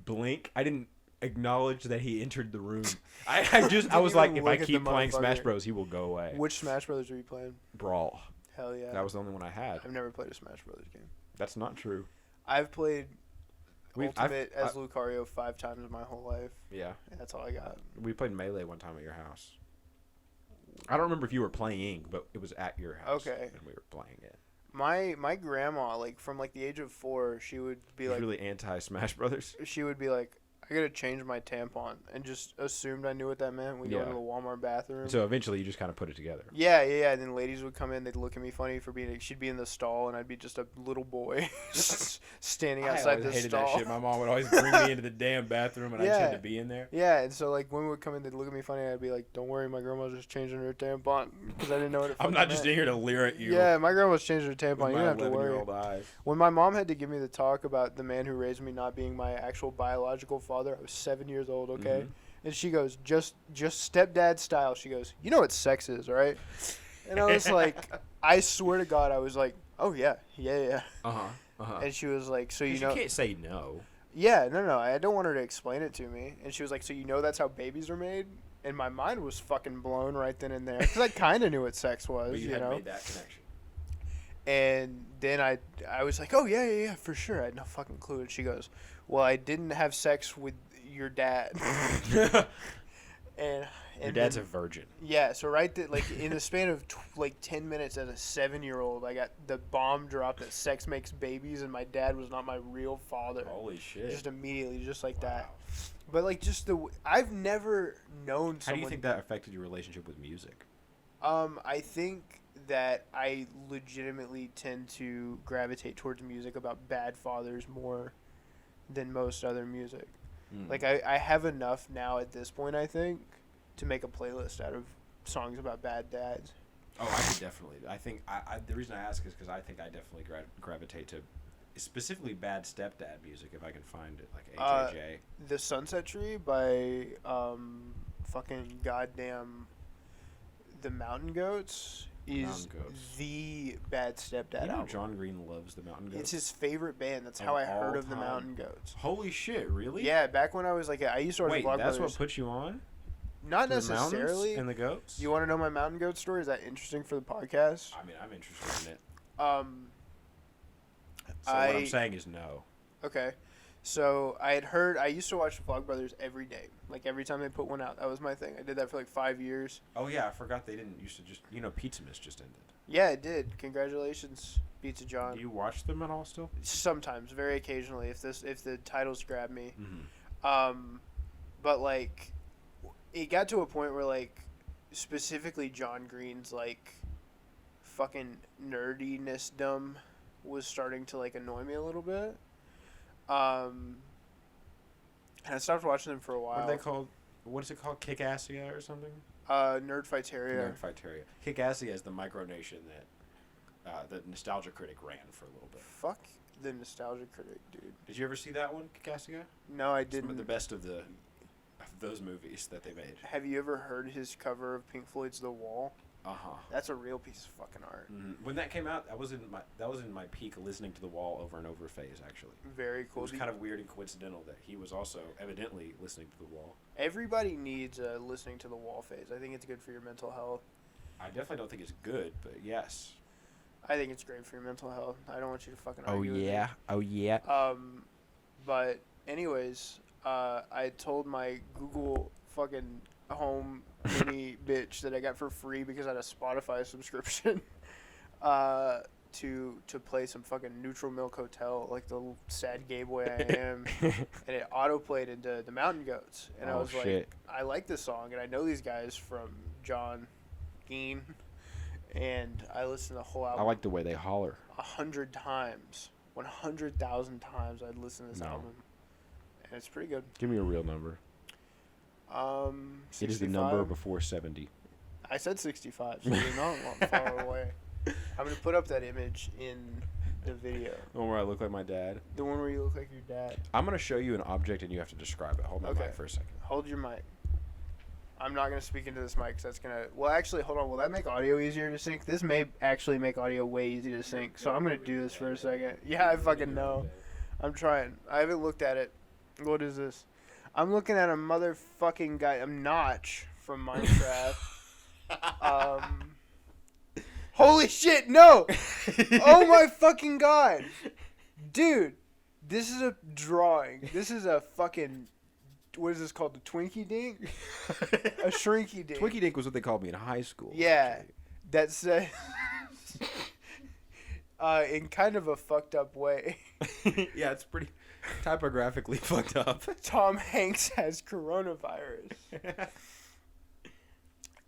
blink. I didn't acknowledge that he entered the room. I was like, if I keep playing Smash Bros, he will go away. Which Smash Brothers are you playing? Brawl. Hell yeah. That was the only one I had. I've never played a Smash Brothers game. That's not true. I've played Ultimate as Lucario 5 times in my whole life. Yeah. That's all I got. We played Melee one time at your house. I don't remember if you were playing, but it was at your house. Okay. And we were playing it. My grandma, like from like the age of 4, she would be like really anti Smash Brothers. She would be like, I gotta change my tampon, and just assumed I knew what that meant. We go Yeah. into the Walmart bathroom. So eventually you just kind of put it together. Yeah. And then ladies would come in. They'd look at me funny for being. She'd be in the stall, and I'd be just a little boy standing outside I always the hated stall. that shit. My mom would always bring me into the damn bathroom, and I just had Yeah. to be in there. Yeah, and so like women would come in, they'd look at me funny. I'd be like, "Don't worry, my grandma's just changing her tampon," because I didn't know what it. I'm fucking not just meant. in here to leer at you. Yeah, my grandma's changing her with tampon. You my don't have to worry. 11-year-old eyes. When my mom had to give me the talk about the man who raised me not being my actual biological father, I was 7 years old, okay? Mhm. And she goes, just stepdad style. She goes, "You know what sex is, right?" And I was like, I swear to God, I was like, "Oh, yeah. And she was like, "So you know." You can't say no. Yeah, no. I don't want her to explain it to me. And she was like, "So you know that's how babies are made?" And my mind was fucking blown right then and there. Because I kind of knew what sex was, But you you hadn't know? made that connection. And then I was like, "Oh, yeah, for sure." I had no fucking clue. And she goes, "Well, I didn't have sex with your dad." and Your dad's then, a virgin. yeah, so right like in the span of 10 minutes as a 7-year-old, I got the bomb dropped that sex makes babies and my dad was not my real father. Holy shit. Just immediately, just like that. But like just I've never known How someone. do you think that affected your relationship with music? I think that I legitimately tend to gravitate towards music about bad fathers more than most other music. Mm. Like I have enough now at this point, I think, to make a playlist out of songs about bad dads. Oh, I could definitely. I think the reason I ask is because I think I definitely gravitate to specifically bad stepdad music if I can find it, like HHA. The Sunset Tree by fucking goddamn the Mountain Goats is Mountain Goats. the bad stepdad You know album. John Green loves the Mountain Goats. It's his favorite band. That's Of how I heard all of the time. Mountain Goats. Holy shit! Really? Yeah, back when I was like, I used to watch Wait, Vlog that's Brothers. what put you on? Not To the mountains necessarily. and the goats. You want to know my Mountain Goat story? Is that interesting for the podcast? I mean, I'm interested in it. So what I I'm saying is no. okay. So I used to watch Vlog Brothers every day. Like every time they put one out, that was my thing. I did that for like 5 years. Oh yeah, I forgot they didn't used to just. Pizza Miss just ended. Yeah, it did. Congratulations, Pizza John. Do you watch them at all still? Sometimes, very occasionally, if the titles grab me. Mm-hmm. But like, it got to a point where like, specifically John Green's like, fucking nerdiness dumb was starting to like annoy me a little bit. And I stopped watching them for a while. What are they called? What is it called? Kick-Assia or something? Nerd Fighteria. Nerdfighteria. Kick-Assia is the micronation that the Nostalgia Critic ran for a little bit. Fuck the Nostalgia Critic, dude. Did you ever see that one, Kick-Assia? No, I It's didn't. the best of those movies that they made. Have you ever heard his cover of Pink Floyd's The Wall? Uh-huh. That's a real piece of fucking art. Mm-hmm. When that came out, that was in my peak listening to The Wall over and over phase, actually. Very It cool. was kind of weird and coincidental that he was also evidently listening to The Wall. Everybody needs listening to The Wall phase. I think it's good for your mental health. I definitely don't think it's good, but yes. I think it's great for your mental health. I don't want you to fucking argue with me. Oh yeah. But anyways, I told my Google fucking home mini bitch that I got for free because I had a Spotify subscription to play some fucking Neutral Milk Hotel, like the sad gay boy I am, and it auto-played into the Mountain Goats, and I Oh, was shit. like, I like this song, and I know these guys from John Geen, and I listened to the whole album. I like the way they holler. 100 times, 100,000 times I'd listen to this No. album, and it's pretty good. Give me a real number. 65. It is the number before 70. I said 65, so you're not far away. I'm gonna put up that image in the video, The one where I look like my dad. the one where you look like your dad. I'm going to show you an object and you have to describe it. Hold my Okay. mic for a second. Hold your mic. I'm not gonna speak into this mic because that's gonna. Well, actually, hold on. Will that make audio easier to sync? This may actually make audio way easy to sync. So I'm gonna do this for a second. Yeah, I fucking know. I'm trying. I haven't looked at it. What is this? I'm looking at a motherfucking guy. A Notch from Minecraft. Holy shit! No! Oh my fucking god, dude! This is a drawing. This is a fucking. What is this called? The Twinkie Dink? A Shrinky Dink. Twinkie Dink was what they called me in high school. Yeah, actually. that says. In kind of a fucked up way. Yeah, it's pretty. Typographically fucked up. Tom Hanks has coronavirus.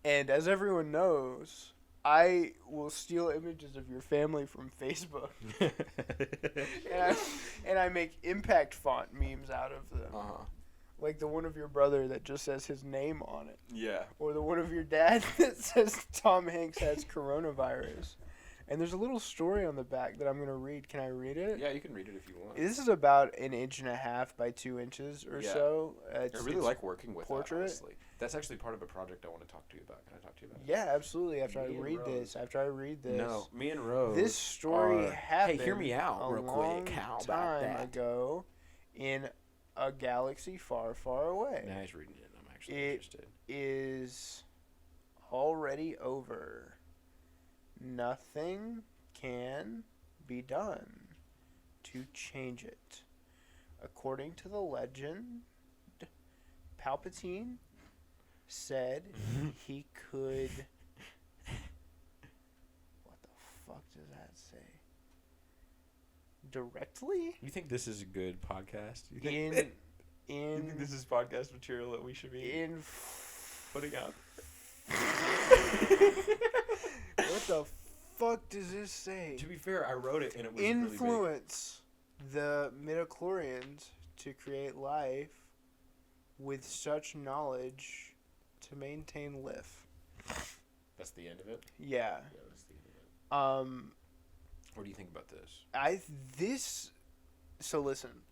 And as everyone knows, I will steal images of your family from Facebook. and I make impact font memes out of them. Uh-huh. Like the one of your brother that just says his name on it. Yeah. Or the one of your dad that says Tom Hanks has coronavirus. And there's a little story on the back that I'm going to read. Can I read it? Yeah, you can read it if you want. This is about 1.5 inches by 2 inches or so. I really like working with portrait. that, honestly. That's actually part of a project I want to talk to you about. Can I talk to you about it? Yeah, absolutely. After Me I read Rose. this. No, me and Rose. This story are... happened Hey, hear me out a real long quick. How about time that? ago in a galaxy far, far away. Now he's reading it. I'm actually It interested. is already over. Nothing can be done to change it. According to the legend, Palpatine said he could... What the fuck does that say? Directly? You think this is a good podcast? You think, In... you think this is podcast material that we should be putting out? What the fuck does this say? To be fair, I wrote it and it was Influence the midichlorians to create life with such knowledge to maintain life. That's the end of it? Yeah. Yeah, that's the end of it. Um, What do you think about this? So listen.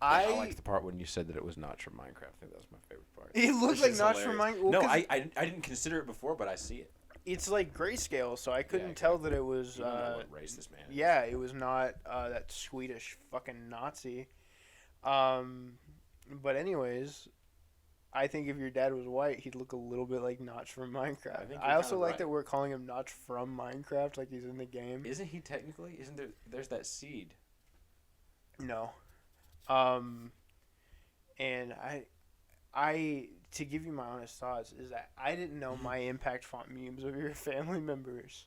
I liked the part when you said that it was Notch from Minecraft. I think that was my favorite part. It looks That like shit's Notch from hilarious. Minecraft. No, I didn't consider it before, but I see it. It's like grayscale, so I couldn't Yeah, tell that it was. You don't know what race this man is. Yeah, it was not that Swedish fucking Nazi. But anyways, I think if your dad was white, he'd look a little bit like Notch from Minecraft. I think I you're also kinda like right. that we're calling him Notch from Minecraft, like he's in the game. Isn't he technically? Isn't there? There's that seed. No. And I to give you my honest thoughts is that I didn't know my impact font memes of your family members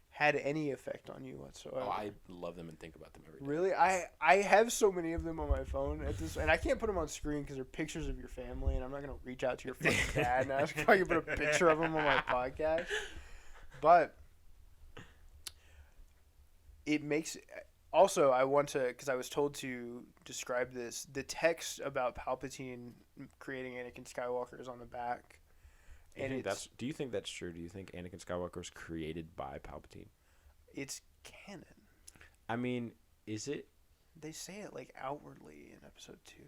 had any effect on you whatsoever. Oh, I love them and think about them every day. Really? I have so many of them on my phone at this, and I can't put them on screen because they're pictures of your family, and I'm not gonna reach out to your fucking dad and ask if I can put a picture of him on my podcast. But it makes. Also, I want to, because I was told to describe this. The text about Palpatine creating Anakin Skywalker is on the back. Do you think that's true? Do you think Anakin Skywalker was created by Palpatine? It's canon. I mean, is it? They say it like outwardly in episode 2.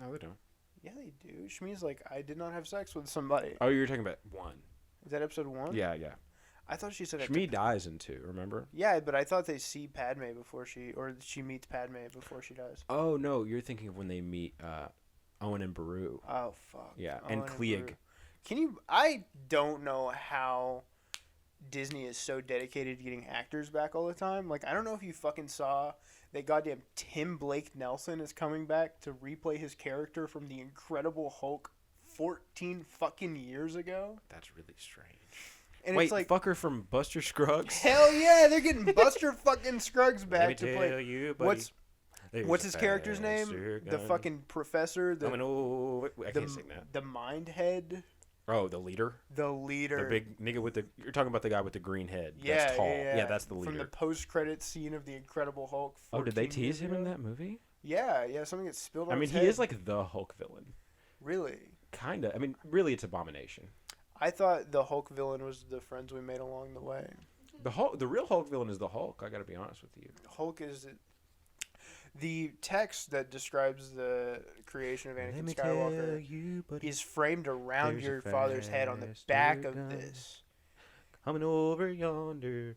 No, they don't. Yeah, they do. Shmi's like, I did not have sex with somebody. Oh, you were talking about 1. Is that episode 1? Yeah. I thought she said Shmi dies in 2, remember? Yeah, but I thought they see Padme before she meets Padme before she dies. Oh, no, you're thinking of when they meet Owen and Beru. Oh, fuck. Yeah, Owen and Klieg. Beru. I don't know how Disney is so dedicated to getting actors back all the time. Like, I don't know if you fucking saw that goddamn Tim Blake Nelson is coming back to replay his character from the Incredible Hulk 14 fucking years ago. That's really strange. And Wait, it's like, fucker from Buster Scruggs? hell yeah, they're getting Buster fucking Scruggs back to play. You, buddy, What's his character's name? The fucking professor. I can't sing that. The mind head. Oh, the leader? The leader. The big nigga with the... You're talking about the guy with the green head. Yeah, that's tall. yeah. That's the leader. From the post-credit scene of the Incredible Hulk. Oh, did they 14 tease years him in ago? that movie? Yeah, something gets spilled on I mean, his he head. is like the Hulk villain. Really? Kinda. I mean, really, it's Abomination. I thought the Hulk villain was the friends we made along the way. The real Hulk villain is the Hulk. I gotta be honest with you. Hulk is... The text that describes the creation of Anakin Skywalker is framed around your father's head on the back of this. Coming over yonder.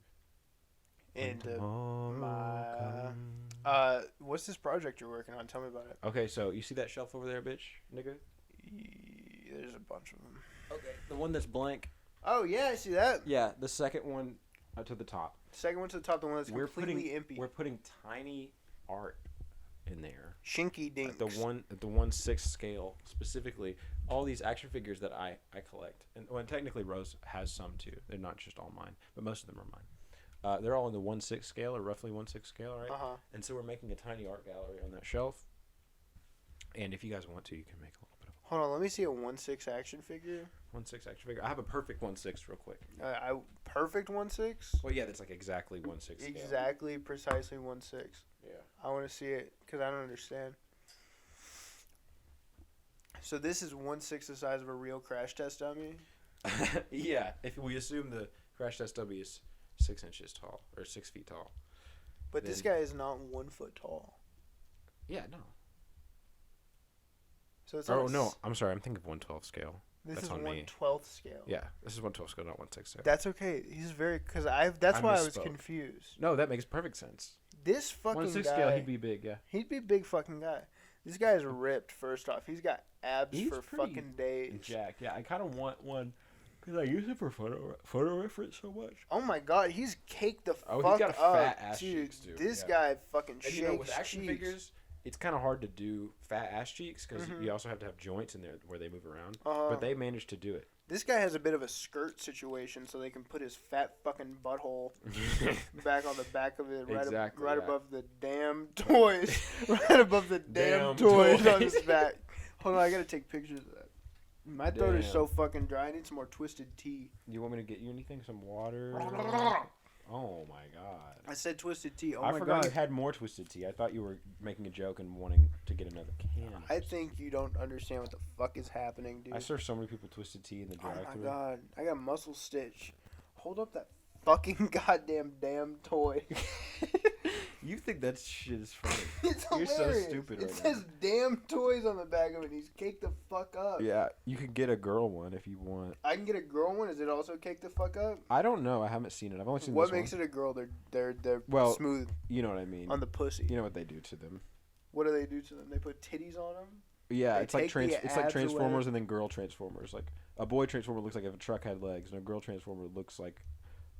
And what's this project you're working on? Tell me about it. Okay, so you see that shelf over there, bitch, nigga? There's a bunch of them. Okay, the one that's blank. Oh yeah, I see that. Yeah, the second one to the top. Second one to the top, the one that's completely empty. We're putting tiny art in there. Shinky dinks. At the 1/6 scale specifically. All these action figures that I collect, and Technically Rose has some too. They're not just all mine, but most of them are They're all in the 1/6 scale or roughly 1/6 scale, right? And so we're making a tiny art gallery on that shelf. And if you guys want to, you can make a little bit of. Hold on, let me see a 1/6 action figure. 1/6 action figure. I have a perfect 1/6 real quick. Perfect 1/6. Well, yeah, that's like exactly 1/6 scale. Exactly, precisely 1/6. Yeah. I want to see it because I don't understand. So this is 1/6 the size of a real crash test dummy. Yeah, if we assume the crash test dummy is 6 inches tall or 6 feet tall. But this guy is not 1 foot tall. Yeah, no. So it's no, I'm sorry. I'm thinking of 1/12 scale. This That's is on 1/12 scale. Yeah, this is 1/12 scale, not 1/6 scale. That's okay. He's very that's why I was confused. No, that makes perfect sense. This fucking 1/6 guy, scale, he'd be big. Yeah. He'd be a big fucking guy. This guy's ripped. First off, he's got abs He's for pretty fucking days. Jack, yeah. I kind of want one because I use it for photo reference so much. Oh my god, he's caked the fuck up. He's got a fat ass dude. cheeks, dude. This Yeah. guy fucking And shakes you know, with action cheeks. figures, it's kind of hard to do fat ass cheeks because you also have to have joints in there where they move around. But they managed to do it. This guy has a bit of a skirt situation, so they can put his fat fucking butthole back on the back of it, right above the damn toys, right above the damn toys on his back. Hold on, I gotta take pictures of that. My throat is so fucking dry. I need some more Twisted Tea. You want me to get you anything? Some water? Oh my god! I said Twisted Tea. Oh I my forgot god! you had more Twisted Tea. I thought you were making a joke and wanting to get another can. I think you don't understand what the fuck is happening, dude. I serve so many people Twisted Tea in the drive-thru. Oh my god! I got muscle stitch. Hold up that fucking goddamn damn toy. You think that shit is funny? It's You're hilarious. so stupid It right says damn toys on the back of it. He's caked the fuck up. Yeah, you could get a girl one if you want. I can get a girl one. Is it also caked the fuck up? I don't know. I haven't seen it. I've only seen What this makes one. it a girl? They're Well, smooth You know what I mean. on the pussy. You know what they do to them. What do they do to them? They put titties on them. Yeah, They it's like take the it's like abs Transformers away. and then girl Transformers. Like a boy Transformer looks like if a truck had legs, and a girl Transformer looks like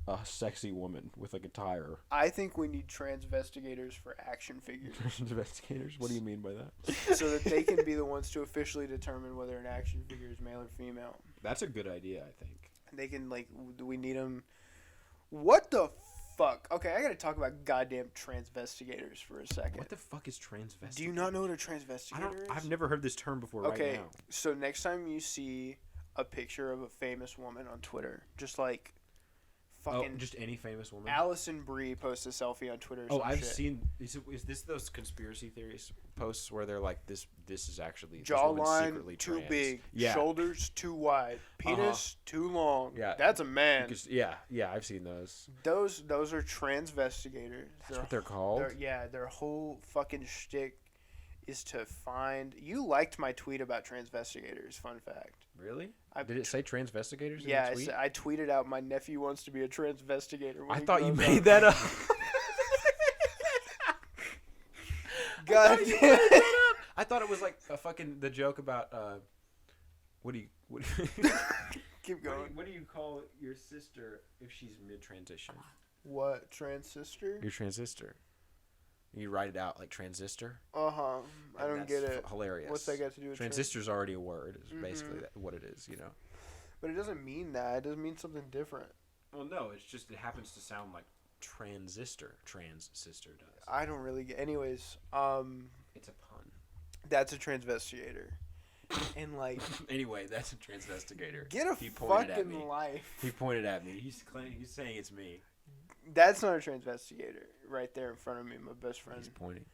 a sexy woman with like a tire. I think we need transvestigators for action figures. Investigators? What do you mean by that? So that they can be the ones to officially determine whether an action figure is male or female. That's a good idea, I think. And they can, like, do we need them? What the fuck? Okay, I gotta talk about goddamn transvestigators for a second. What the fuck is transvestite? Do you not know what a transvestigator is? I've never heard this term before Okay, right now. so next time you see a picture of a famous woman on Twitter, just like fucking just any famous woman? Allison Brie posts a selfie on Twitter. Or I've shit. seen. Is this those conspiracy theories posts where they're like this is actually this woman's Jawline secretly too trans. big, Yeah. shoulders too wide, penis too long. Yeah. That's a man. Because, yeah, I've seen those. Those are transvestigators. That's what they're called. Their whole fucking shtick is to find. You liked my tweet about transvestigators. Fun fact. Really? Did it say transvestigators in Yeah, the tweet? I tweeted out my nephew wants to be a transvestigator. I thought you made that up. God damn. I thought it was like a fucking the joke about what do you Keep going. what do you call your sister if she's mid transition? What, transistor? Your transistor. You write it out like transistor. I don't get it. Hilarious. What's that got to do with Transistor's already a word. Is basically what it is, you know. But it doesn't mean that. It doesn't mean something different. Well, no, it's just it happens to sound like transistor. Transistor does. I don't really get. Anyways, It's a pun. that's a transvestigator, and like, Anyway, that's a transvestigator. get a He pointed at me. fucking life. He pointed at me. He's saying it's me. That's not a transvestigator right there in front of me, my best friend. He's pointing.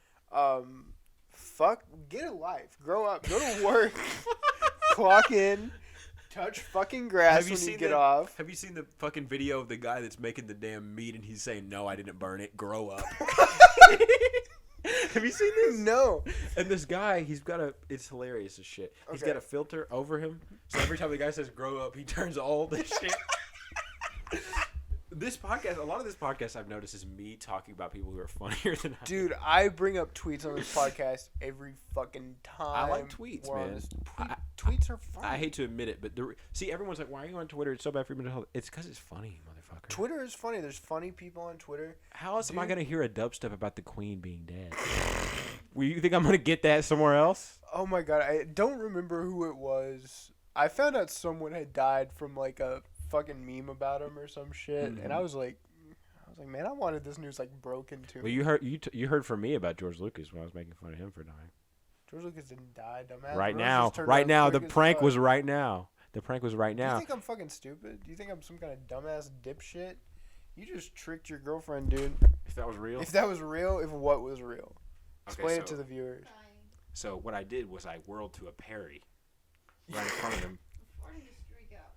Fuck, get a life. Grow up. Go to work. Clock in. Touch fucking grass when you get off. Have you seen the fucking video of the guy that's making the damn meat and he's saying, "No, I didn't burn it. Grow up." Have you seen this? No. And this guy, it's hilarious as shit. He's Okay. got a filter over him, so every time the guy says "grow up," he turns all this shit. A lot of this podcast I've noticed is me talking about people who are funnier than I am. Dude, I bring up tweets on this podcast every fucking time. I like tweets, we're on man. this. Tweets are fun. I hate to admit it, but see, everyone's like, "Why are you on Twitter? It's so bad for your mental health." It's because it's funny, motherfucker. Twitter is funny. There's funny people on Twitter. How else am I gonna hear a dubstep about the Queen being dead? You think I'm gonna get that somewhere else? Oh my god, I don't remember who it was. I found out someone had died from like a fucking meme about him or some shit, and I was like, like, man, I wanted this news like broken to Well, me. you heard from me about George Lucas when I was making fun of him for dying. George Lucas didn't die, dumbass. Right Roses now, turned right out now, the quick as prank fuck. was right now. The prank was right Do you now. think I'm fucking stupid? Do you think I'm some kind of dumbass dipshit? You just tricked your girlfriend, dude. If that was real. If that was real, if what was real? Okay, Explain it to the viewers. Dying. So what I did was I whirled to a parry right in front of him. Farting to streak out.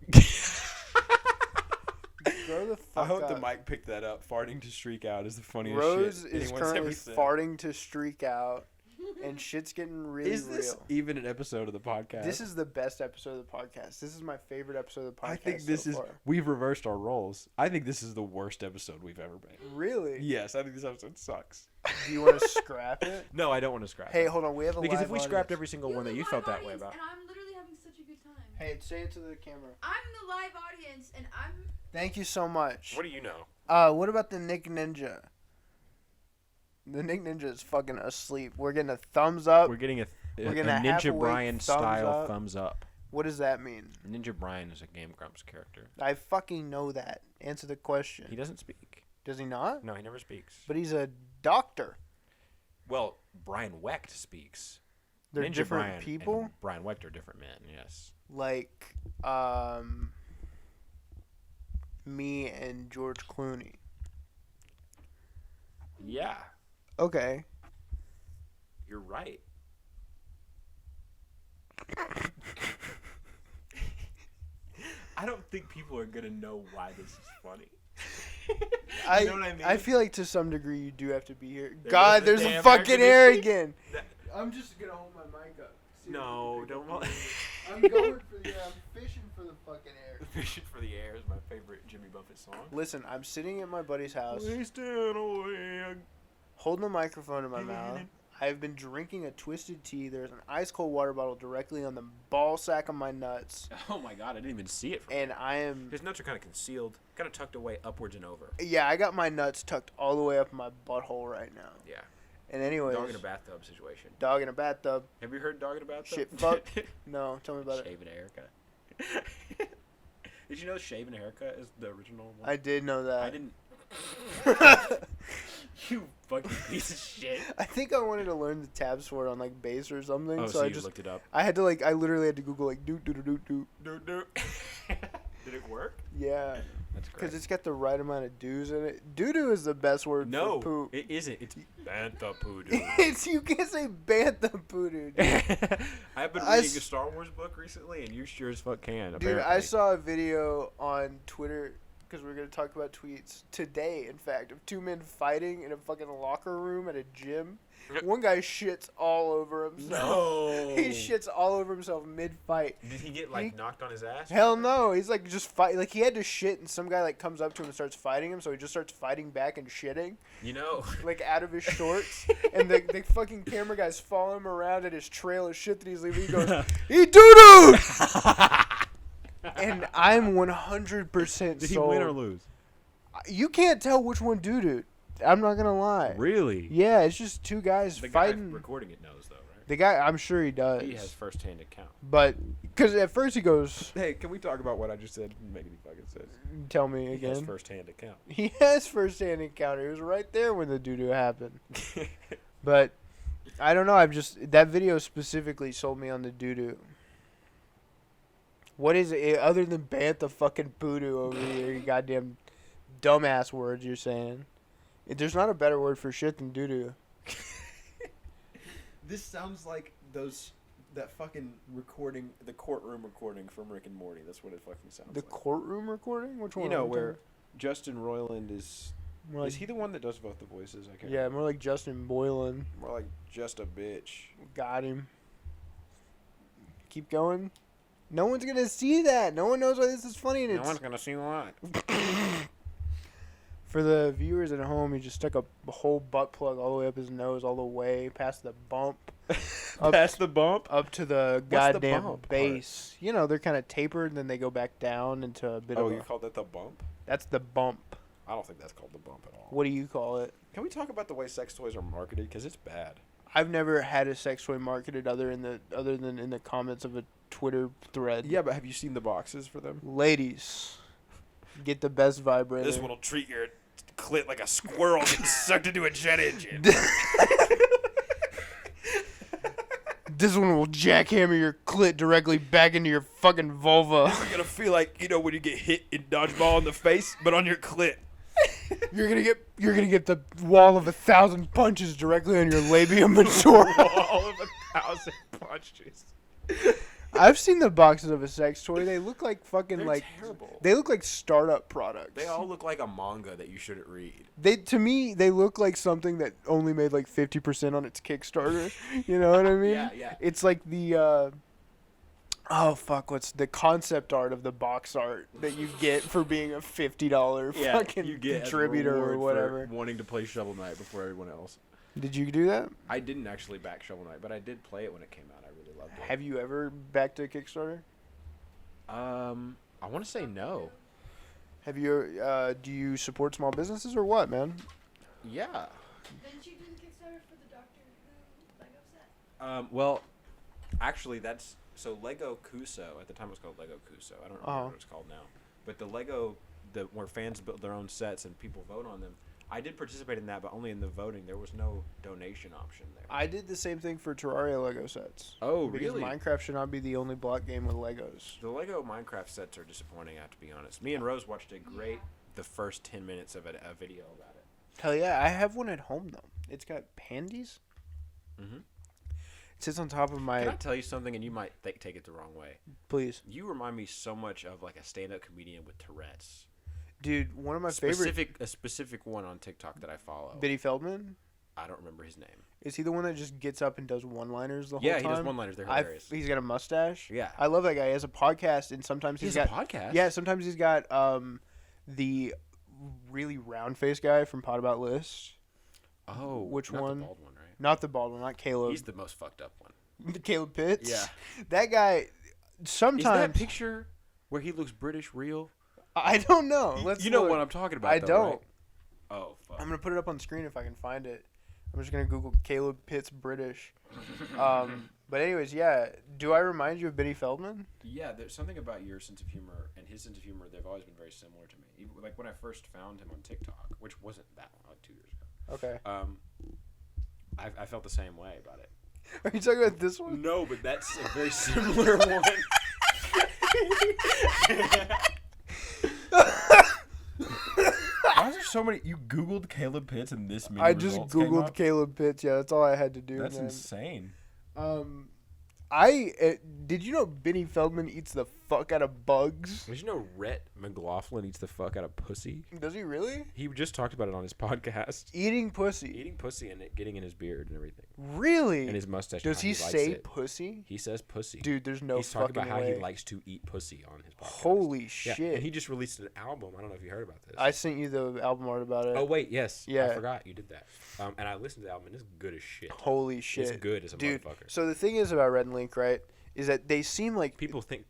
Grow the I fuck hope up. the mic picked that up. Farting to streak out is the funniest Rose shit is anyone's currently ever said. farting to streak out, and shit's getting really Is this real. even an episode of the podcast? This is the best episode of the podcast. This is my favorite episode of the podcast. I think this so is. far. We've reversed our roles. I think this is the worst episode we've ever made. Really. Yes, I think this episode sucks. Do you want to scrap it? No, I don't want to scrap. Hey, it. hold on. We have a Because live if we scrapped audience. every single one that you the felt live that way audience, about. And I'm literally having such a good time. Hey, say it to the camera. I'm the live audience, and I'm. Thank you so much. What do you know? What about the Nick Ninja? The Nick Ninja is fucking asleep. We're getting a thumbs up. We're getting a getting a half Ninja awake Brian thumbs style up. thumbs up. What does that mean? Ninja Brian is a Game Grumps character. I fucking know that. Answer the question. He doesn't speak. Does he not? No, he never speaks. But he's a doctor. Well, Brian Wecht speaks. They're Ninja different Brian people. and Brian Wecht are different men. Yes. Like, me and George Clooney. Yeah, Okay. you're right. I don't think people are gonna know why this is funny. You know what I mean? I feel like to some degree you do have to be here. There God, goes the there's a damn fucking air air conditioning. again. I'm just gonna hold my mic up. See if No, I can don't. pick up the air. I'm going for the air. I'm fishing for the fucking air. Fishing for the Air is my favorite Jimmy Buffett song. Listen, I'm sitting at my buddy's house, Wasting away. holding a microphone in my mouth. I've been drinking a twisted tea. There's an ice cold water bottle directly on the ball sack of my nuts, Oh my god, I didn't even see it. From and I am. His nuts are kind of concealed, kind of tucked away upwards and over. Yeah, I got my nuts tucked all the way up my butthole right now. Yeah. And anyways, Dog in a bathtub situation. dog in a bathtub. Have you heard dog in a bathtub? Shit, fuck. No, tell me about it. Shaving a haircut. Did you know shaving a haircut is the original one? I did know that. I didn't. You fucking piece of shit. I think I wanted to learn the tabs for it on like bass or something. Oh, so so I you just looked it up. I had to I literally had to Google like doot doot doot doot. Did it work? Yeah, That's great. because it's got the right amount of doos in it. Doo doo is the best word No, for poop. it isn't. It's bantha poodoo. It's you can't say bantha poodoo. Dude. I've been I reading s- a Star Wars book recently, and you sure as fuck can. Dude, Apparently. I saw a video on Twitter because we're gonna talk about tweets today. In fact, of two men fighting in a fucking locker room at a gym. One guy shits all over himself. No. He shits all over himself mid-fight. Did he get He- knocked on his ass? Hell no. He's like just fight. Like he had to shit, and some guy like comes up to him and starts fighting him. So he just starts fighting back and shitting, You know. like out of his shorts. And the fucking camera guy's following him around at his trail of shit that he's leaving. He goes, "He doo doo." And I'm 100% Did he sold. win or lose? You can't tell which one doo doo. I'm not gonna lie. Really? Yeah, it's just two guys The guy fighting. recording it knows, though, right? The guy, I'm sure he does. He has first-hand account. But because at first he goes, Hey, can we talk about what I just said? Didn't make any fucking sense. "Tell me He has again." first-hand account. He has first-hand encounter. He was right there when the doo-doo happened. But I don't know. I've just that video specifically sold me on the doo-doo. What is it other than bantha fucking poodoo over here? You goddamn dumbass words you're saying. There's not a better word for shit than doo-doo. This sounds like that fucking recording, the courtroom recording from Rick and Morty. That's what it fucking sounds The like. courtroom recording? Which one? You know I'm where talking- Justin Roiland is. more Is like, he the one that does both the voices? I can't. yeah, remember. more like Justin Boylan. More like just a bitch. Got him. Keep going. No one's gonna see that. No one knows why this is funny. And No it's one's gonna see what. for the viewers at home. He just stuck a whole butt plug all the way up his nose, all the way past the bump, Up- That's the bump. up to the What's the goddamn bump part? base. You know, they're kind of tapered, and then they go back down into a bit Oh, of you a. called that the bump? That's the bump. I don't think that's called the bump at all. What do you call it? Can we talk about the way sex toys are marketed? Because it's bad. I've never had a sex toy marketed other than in the comments of a Twitter thread. Yeah, but have you seen the boxes for them? Ladies, get the best vibrator. This one will treat your clit like a squirrel getting sucked into a jet engine. This one will jackhammer your clit directly back into your fucking vulva. You're gonna feel like, you know, when you get hit in dodgeball in the face, but on your clit. You're gonna get the wall of 1,000 punches directly on your labia majora. Wall of 1,000 punches. I've seen the boxes of a sex toy. They look like fucking They're like terrible. They look like startup products. They all look like a manga that you shouldn't read. To me, they look like something that only made like 50% on its Kickstarter. You know what I mean? Yeah. It's like the what's the concept art of the box art that you get for being a $50 fucking you get contributor or whatever. Wanting to play Shovel Knight before everyone else. Did you do that? I didn't actually back Shovel Knight, but I did play it when it came out. I really loved it. Have you ever backed a Kickstarter? I want to say no. Have you? Do you support small businesses or what, man? Yeah. Didn't you do the Kickstarter for the Doctor Who Lego set? Well, actually, that's so Lego Kuso. At the time, it was called Lego Kuso. I don't remember what it's called now. But the Lego, where fans build their own sets and people vote on them. I did participate in that, but only in the voting. There was no donation option there. I did the same thing for Terraria Lego sets. Oh, because really? Minecraft should not be the only block game with Legos. The Lego Minecraft sets are disappointing, I have to be honest. Me and Rose watched the first 10 minutes of a video about it. Hell yeah, I have one at home though. It's got pandies. Mm-hmm. It sits on top of my. Can I tell you something, and you might take it the wrong way? Please. You remind me so much of like a stand-up comedian with Tourette's. Dude, one of my A specific one on TikTok that I follow. Benny Feldman? I don't remember his name. Is he the one that just gets up and does one-liners the whole Yeah, time? he does one-liners. They're hilarious. He's got a mustache. Yeah. I love that guy. He has a podcast, and sometimes He he's has got a podcast? Yeah, sometimes he's got the really round-faced guy from Pot About List. Oh, which not one? The bald one, right? Not the bald one, not Caleb. He's the most fucked up one. Caleb Pitts? Yeah. That guy, sometimes... Is that picture where he looks British real? I don't know. You know what I'm talking about, I though, don't. right? Oh, fuck. I'm going to put it up on the screen if I can find it. I'm just going to Google Caleb Pitts British. But anyways, yeah. Do I remind you of Benny Feldman? Yeah, there's something about your sense of humor and his sense of humor. They've always been very similar to me. Even, like when I first found him on TikTok, which wasn't that long, like 2 years ago. Okay. I felt the same way about it. Are you talking about this one? No, but that's a very similar one. Why is there so many? You Googled Caleb Pitts and this many I just results came Googled up? Caleb Pitts. Yeah, that's all I had to do. That's man. insane. Did you know Benny Feldman eats the fuck out of bugs? Did you know Rhett McLaughlin eats the fuck out of pussy? Does he really? He just talked about it on his podcast. Eating pussy. Eating pussy and it getting in his beard and everything. Really? And his mustache. Does and he how likes say it. pussy? He says pussy. Dude, there's no He's fucking talking about how way. he likes to eat pussy on his podcast. Holy Yeah, shit. and he just released an album. I don't know if you heard about this. I sent you the album art about it. Oh, wait, yes. Yeah. I forgot you did that. And I listened to the album, and it's good as shit. Holy shit. It's good as a Dude, motherfucker. so the thing is about Red and Link, right, is that they seem like... People think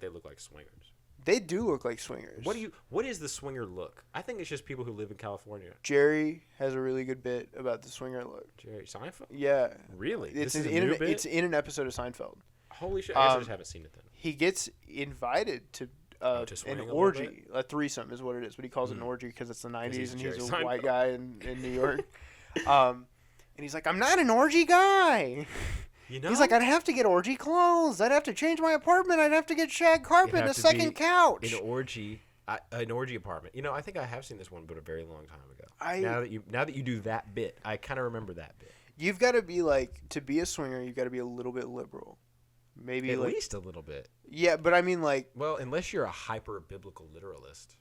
they look like swingers. They do look like swingers. What is the swinger look? I think it's just people who live in California. Jerry has a really good bit about the swinger look. Jerry Seinfeld? Yeah. Really? It's This is a in new an, bit? it's in an episode of Seinfeld. Holy shit. I guess I just haven't seen it then. He gets invited to swing an a little orgy. A threesome is what it is, but he calls it an orgy because it's the 90s he's and Jerry he's a Seinfeld. white guy in New York. And he's like, I'm not an orgy guy. You know? He's like, I'd have to get orgy clothes. I'd have to change my apartment. I'd have to get shag carpet and a second couch. An orgy apartment. You know, I think I have seen this one, but a very long time ago. Now that you do that bit, I kind of remember that bit. You've got to be like, to be a swinger, you've got to be a little bit liberal. Maybe At like, least a little bit. yeah, but I mean like, Well, unless you're a hyper-biblical literalist.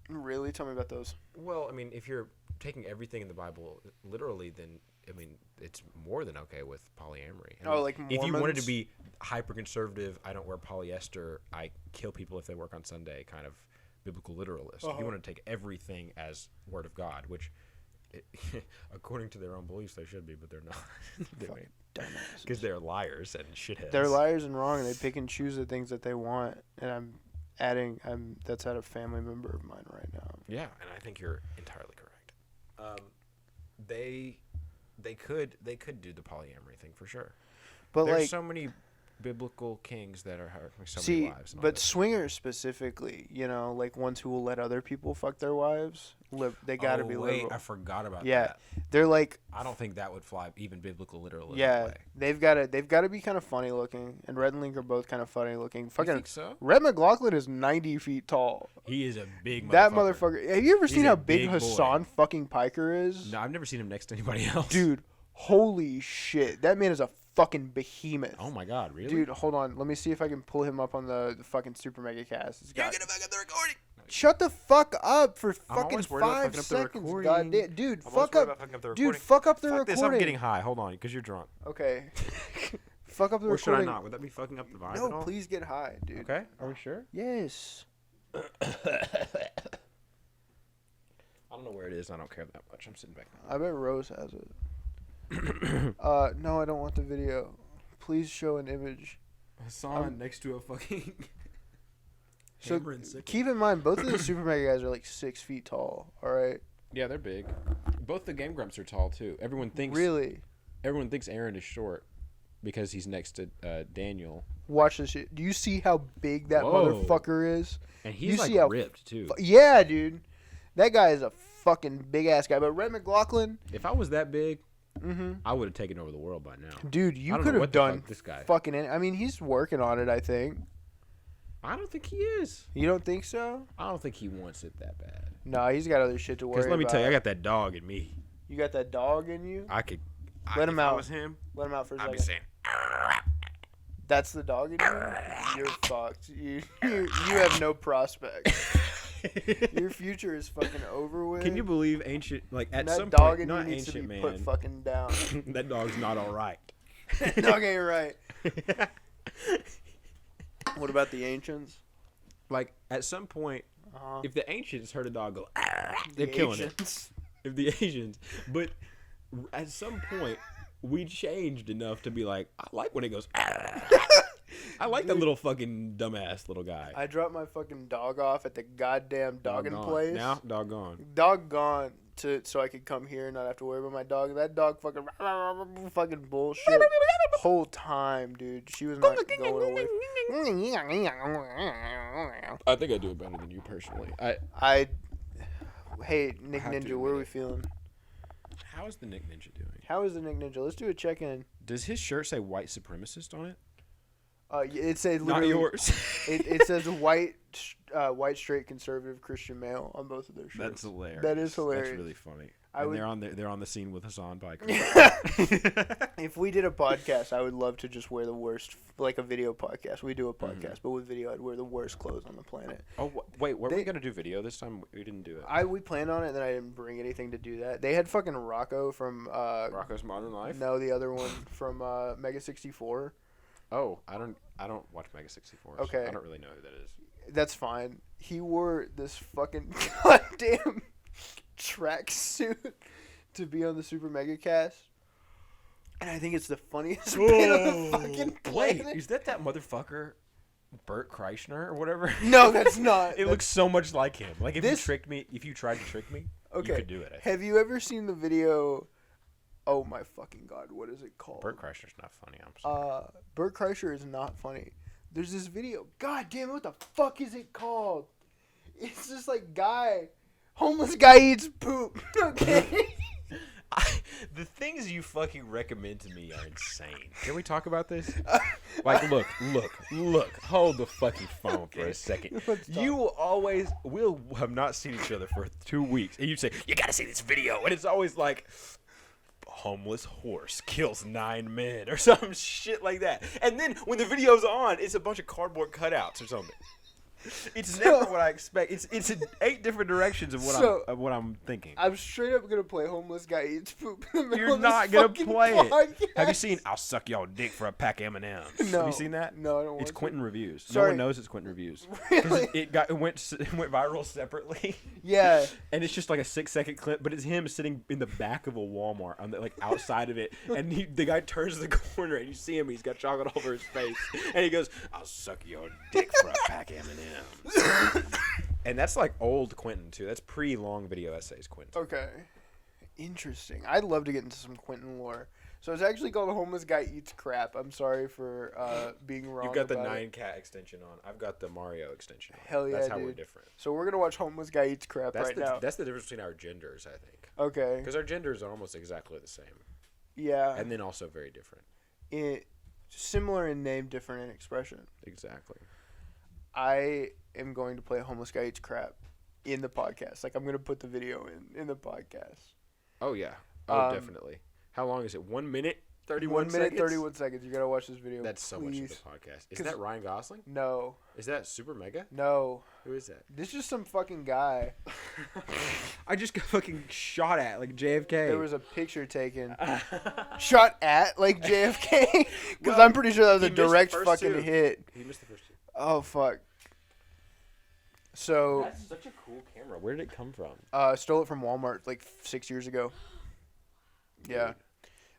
really? Tell me about those. Well, I mean, if you're taking everything in the Bible literally, then, I mean, it's more than okay with polyamory. I mean, Like if you wanted to Mormons? be hyper-conservative, I don't wear polyester, I kill people if they work on Sunday, kind of biblical literalist. If you want to take everything as word of God, which, according to their own beliefs, they should be, but they're not. Because they're liars and shitheads. They're liars and wrong, and they pick and choose the things that they want. And that's at a family member of mine right now. Yeah, and I think you're entirely correct. They could do the polyamory thing for sure. But There's like, so many biblical kings that are having so See, many wives. but swingers specifically, you know, like ones who will let other people fuck their wives, they gotta be liberal. I forgot about Yeah, that. they're like. I don't think that would fly even biblical literally. Yeah, way. they've got to be kind of funny looking, and Red and Link are both kind of funny looking. You Fucking think so? Red McLaughlin is 90 feet tall. He is a big That motherfucker. motherfucker. Have you ever He's seen a how big big Hassan fucking Piker is? No, I've never seen him next to anybody else. Dude, holy shit, that man is a fucking behemoth. Oh my god, really? Dude, hold on. Let me see if I can pull him up on the fucking Super Mega Cast. You're gonna fuck up the recording. Shut the fuck up for I'm fucking always worried about 5 fucking up the seconds. recording. Goddamn, dude, I'm always fuck worried up. about fucking up the Dude, recording. fuck up the Fuck recording. this, I'm getting high. Hold on, because you're drunk. Okay. Fuck up the Or should I recording. not? Would that be fucking up the vibe No, at all? please get high, dude. Okay, are we sure? Yes. I don't know where it is. I don't care that much. I'm sitting back now. I bet Rose has it. No, I don't want the video. Please show an image. Hassan next to a fucking So hammer and sickle. keep in mind, both of the Super Mega guys are like 6 feet tall. All right. Yeah, they're big. Both the Game Grumps are tall too. Everyone thinks Aaron is short because he's next to Daniel. Watch this shit. Do you see how big that Whoa. motherfucker is? And You he's see like how ripped too. Yeah, dude. That guy is a fucking big ass guy. But Red McLaughlin, If I was that big, mm-hmm. I would have taken over the world by now. Dude, I you don't know could have what the done fuck this guy. fucking. I mean, he's working on it. I think. I don't think he is. You don't think so? I don't think he wants it that bad. No, he's got other shit to worry about. Because let me tell you, I got that dog in me. You got that dog in you. Let him if out. I was him, Let him out for a I'd second. be saying. That's the dog in you? You're fucked. You have no prospects. Your future is fucking over with. Can you believe ancient, like at that some dog point, in you not needs to ancient be man. put fucking down. That dog's not all right. Dog ain't right. What about the ancients? Like at some point, if the ancients heard a dog go, they're The killing Asians. it. If the Asians, but at some point, we changed enough to be like, I like when it goes. I like that little fucking dumbass little guy. I dropped my fucking dog off at the goddamn dogging Doggone. place. Now, doggone. Dog gone so I could come here and not have to worry about my dog. That dog fucking bullshit whole time, dude. She was not going away. I think I do it better than you personally. Hey, Nick have to Ninja, where are we admit feeling? How is the Nick Ninja doing? How is the Nick Ninja? Let's do a check-in. Does his shirt say white supremacist on it? It says Not literally. yours. It says white straight conservative Christian male on both of their shirts. That's hilarious. That is hilarious. That's really funny. I would- they're on the scene with Hassan Piker. If we did a podcast, I would love to just wear the worst, like a video podcast. We do a podcast, Mm-hmm. but with video, I'd wear the worst clothes on the planet. Oh wait, were we gonna do video this time? We didn't do it. We planned on it, and then I didn't bring anything to do that. They had fucking Rocco from Rocco's Modern Life. no, the other one from Mega 64. Oh, I don't watch Mega 64. Okay. So I don't really know who that is. That's fine. He wore this fucking goddamn tracksuit to be on the Super Mega Cast. And I think it's the funniest bit on the fucking Wait, planet. is that motherfucker, Bert Kreischer or whatever? No, that's not. It looks so much like him. Like if you This- tricked me, if you tried to trick me, Okay. you could do it. I think. Have you ever seen the video? Oh my fucking god, what is it called? Bert Kreischer's not funny. I'm sorry. Bert Kreischer is not funny. There's this video. God damn it, what the fuck is it called? It's just like homeless guy eats poop. Okay. The things you fucking recommend to me are insane. Can we talk about this? Like, look. Hold the fucking phone for a second. Let's talk. We'll have not seen each other for 2 weeks, and you say, you gotta see this video. And it's always like, homeless horse kills 9 men or some shit like that. And then when the video's on, it's a bunch of cardboard cutouts or something. It's never what I expect. It's in 8 different directions of what I'm thinking. I'm straight up gonna play homeless guy eats poop in the middle You're of not this gonna fucking play it. podcast. Have you seen I'll Suck Y'all Dick for a Pack of M&Ms? No. Have you seen that? No, I don't It's want Quentin Reviews. No Sorry. one knows it's Quentin Reviews. Really? It went viral separately. Yeah. And it's just like a 6-second clip, but it's him sitting in the back of a Walmart on the outside of it, and the guy turns the corner and you see him. He's got chocolate all over his face, and he goes, "I'll suck your dick for a pack of M&Ms." And that's like old Quentin too. That's pre-long video essays Quentin. Okay. Interesting. I'd love to get into some Quentin lore. So it's actually called Homeless Guy Eats Crap. I'm sorry for being wrong. You've got the about 9-cat extension on. I've got the Mario extension on. Hell yeah, That's how dude. we're different. So we're going to watch Homeless Guy Eats Crap now. That's the difference between our genders, I think. Okay. Because our genders are almost exactly the same. Yeah. And then also very different. Similar in name, different in expression. Exactly. I am going to play Homeless Guy Eats Crap in the podcast. Like, I'm going to put the video in the podcast. Oh, yeah. Oh, definitely. How long is it? 1 minute? 31 seconds? 1 minute, 31 seconds. You got to watch this video. That's so much of the podcast. Is that Ryan Gosling? No. Is that Super Mega? No. Who is that? This is just some fucking guy. I just got fucking shot at like JFK. There was a picture taken. Shot at like JFK? Because I'm pretty sure that was a direct fucking hit. He missed the first two. Oh, fuck. So. That's such a cool camera. Where did it come from? Stole it from Walmart like 6 years ago. Dude. Yeah.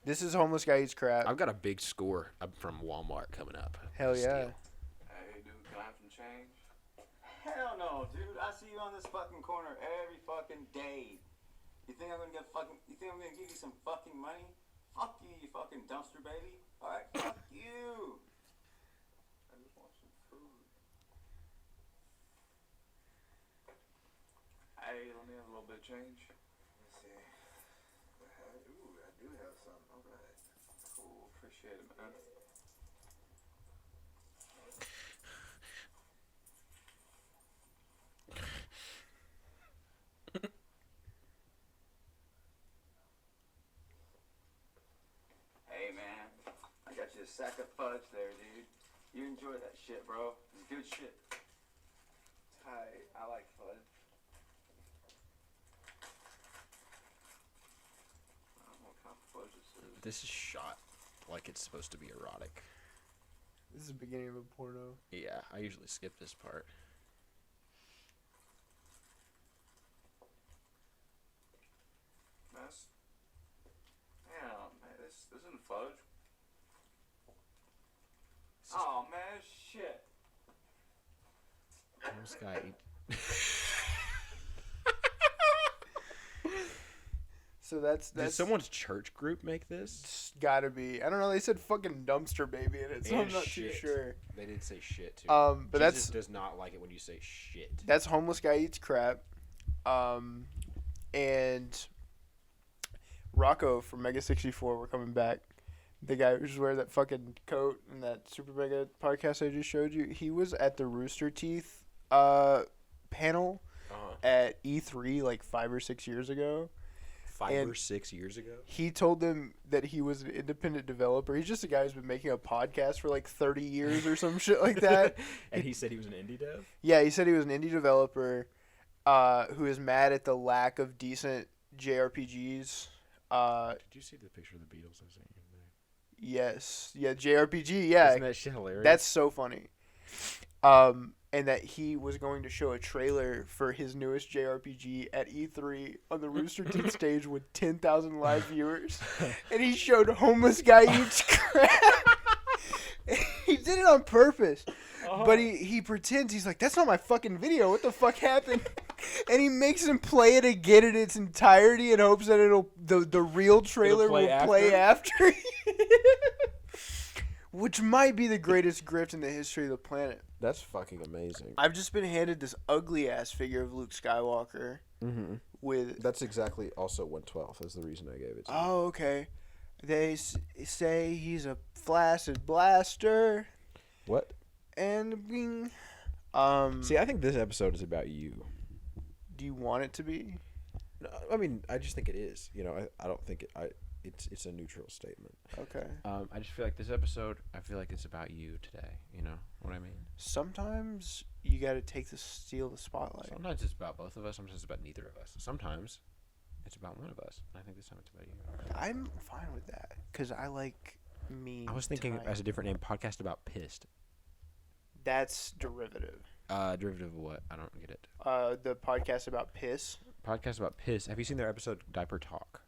This is Homeless Guy Eats Crap. I've got a big score from Walmart coming up. Hell yeah. Hey, dude, can I have some change? Hell no, dude. I see you on this fucking corner every fucking day. You think I'm gonna give you some fucking money? Fuck you, you fucking dumpster baby. Alright, fuck you. I just want some food. Hey, let me have a little bit of change. Let's see. Ooh, I do have some. Alright. Cool, appreciate it, man. Hey, man. I got you a sack of fudge there, dude. You enjoy that shit, bro. It's good shit. Tight. I like fudge. I don't know what kind of fudge this is. This is shot like it's supposed to be erotic. This is the beginning of a porno. Yeah, I usually skip this part. That's... Damn, man, this isn't fudge. Oh, man, shit. This guy. So that's Did someone's church group make this? It's gotta be. I don't know. They said fucking dumpster baby in it, so I'm not too sure. They did say shit too. But Jesus does not like it when you say shit. That's Homeless Guy Eats Crap. And Rocco from Mega 64, we're coming back. The guy who's wearing that fucking coat in that Super Mega podcast I just showed you. He was at the Rooster Teeth panel at E3 like 5 or 6 years ago. 5 or 6 years ago? He told them that he was an independent developer. He's just a guy who's been making a podcast for like 30 years or some shit like that. And he said he was an indie dev? Yeah, he said he was an indie developer who is mad at the lack of decent JRPGs. Did you see the picture of the Beatles I sent you today? Yes. Yeah, JRPG, yeah. Isn't that shit hilarious? That's so funny. And that he was going to show a trailer for his newest JRPG at E3 on the Rooster Teeth stage with 10,000 live viewers. And he showed Homeless Guy Eats Crap. He did it on purpose. But he pretends, he's like, that's not my fucking video. What the fuck happened? And he makes him play it again in its entirety in hopes that the real trailer will play after. Which might be the greatest grift in the history of the planet. That's fucking amazing. I've just been handed this ugly ass figure of Luke Skywalker. Mm-hmm. With that's exactly also 1/12. That's the reason I gave it to you. Oh, okay. They say he's a flaccid blaster. What? And being. See, I think this episode is about you. Do you want it to be? No, I mean, I just think it is. You know, I don't think it's a neutral statement. Okay. I just feel like this episode, I feel like it's about you today. You know what I mean? Sometimes you got to steal the spotlight. Sometimes it's about both of us. Sometimes it's about neither of us. Sometimes it's about one of us. And I think this time it's about you. I'm fine with that because I like me. I was thinking as a different name, podcast about pissed. That's derivative. Derivative of what? I don't get it. The podcast about piss. Podcast about piss. Have you seen their episode Diaper Talk?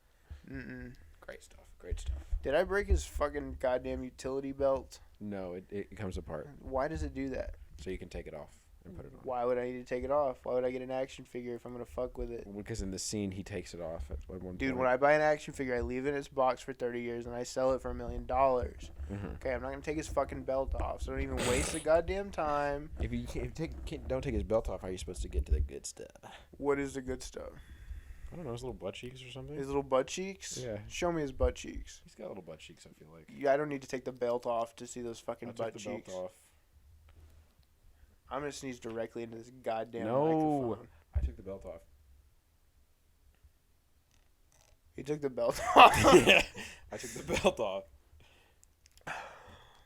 Mm-mm. Great stuff. Great stuff. Did I break his fucking goddamn utility belt? No, it comes apart. Why does it do that? So you can take it off and put it on. Why would I need to take it off? Why would I get an action figure if I'm gonna fuck with it? Because in the scene he takes it off at one point. Dude, when I buy an action figure, I leave it in its box for 30 years and I sell it for $1 million. Okay, I'm not gonna take his fucking belt off, so don't even waste the goddamn time. If you don't take his belt off, how are you supposed to get to the good stuff? What is the good stuff? I don't know, his little butt cheeks or something. His little butt cheeks? Yeah. Show me his butt cheeks. He's got little butt cheeks, I feel like. Yeah, I don't need to take the belt off to see those fucking butt took the cheeks. belt off. I'm gonna sneeze directly into this goddamn No. microphone. I took the belt off. He took the belt off. Yeah, I took the belt off.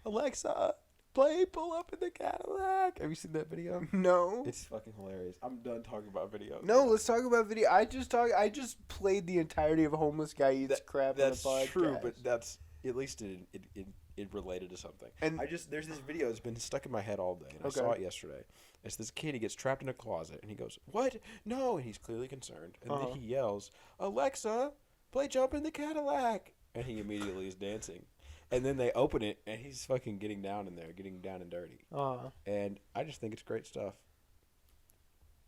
Alexa, play Pull Up in the Cadillac. Have you seen that video? No. It's fucking hilarious. I'm done talking about videos. No, let's talk about video. I just played the entirety of a homeless guy eats crap on the podcast. That's true, but that's at least it related to something. And There's this video that's been stuck in my head all day, and I saw it yesterday. It's this kid, he gets trapped in a closet, and he goes, "What? No!" And he's clearly concerned, and then he yells, "Alexa, play Jump in the Cadillac!" And he immediately is dancing. And then they open it, and he's fucking getting down in there, getting down and dirty. And I just think it's great stuff.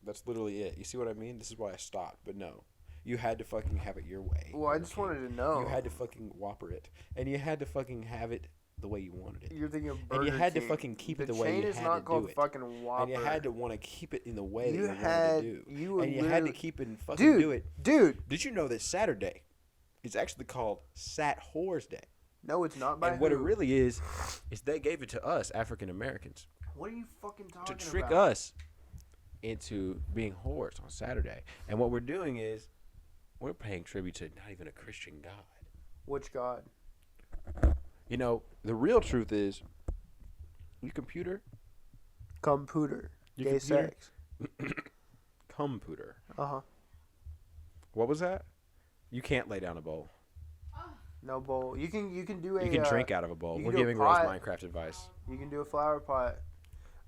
That's literally it. You see what I mean? This is why I stopped. But no, you had to fucking have it your way. Well, I just wanted to know. You had to fucking whopper it, and you had to fucking have it the way you wanted it. You're thinking of Burger And you had King. to fucking keep it the way chain you is had not to called do it. fucking Whopper. And you had to want to keep it in the way that you wanted to do. And you had to literally- keep it and fucking do it. Dude. Did you know that Saturday is actually called Sat Whores Day? No, it's not by And what it really is they gave it to us, African Americans, What are you fucking talking to trick about? us into being whores on Saturday. And what we're doing is we're paying tribute to not even a Christian God. Which God? You know, the real truth is, your computer, Computer. Your Gay computer? sex. computer. Uh-huh. What was that? You can't lay down a bowl. No bowl. You can do a. You can drink out of a bowl. you We're can do a giving Rose pot. Minecraft advice. You can do a flower pot.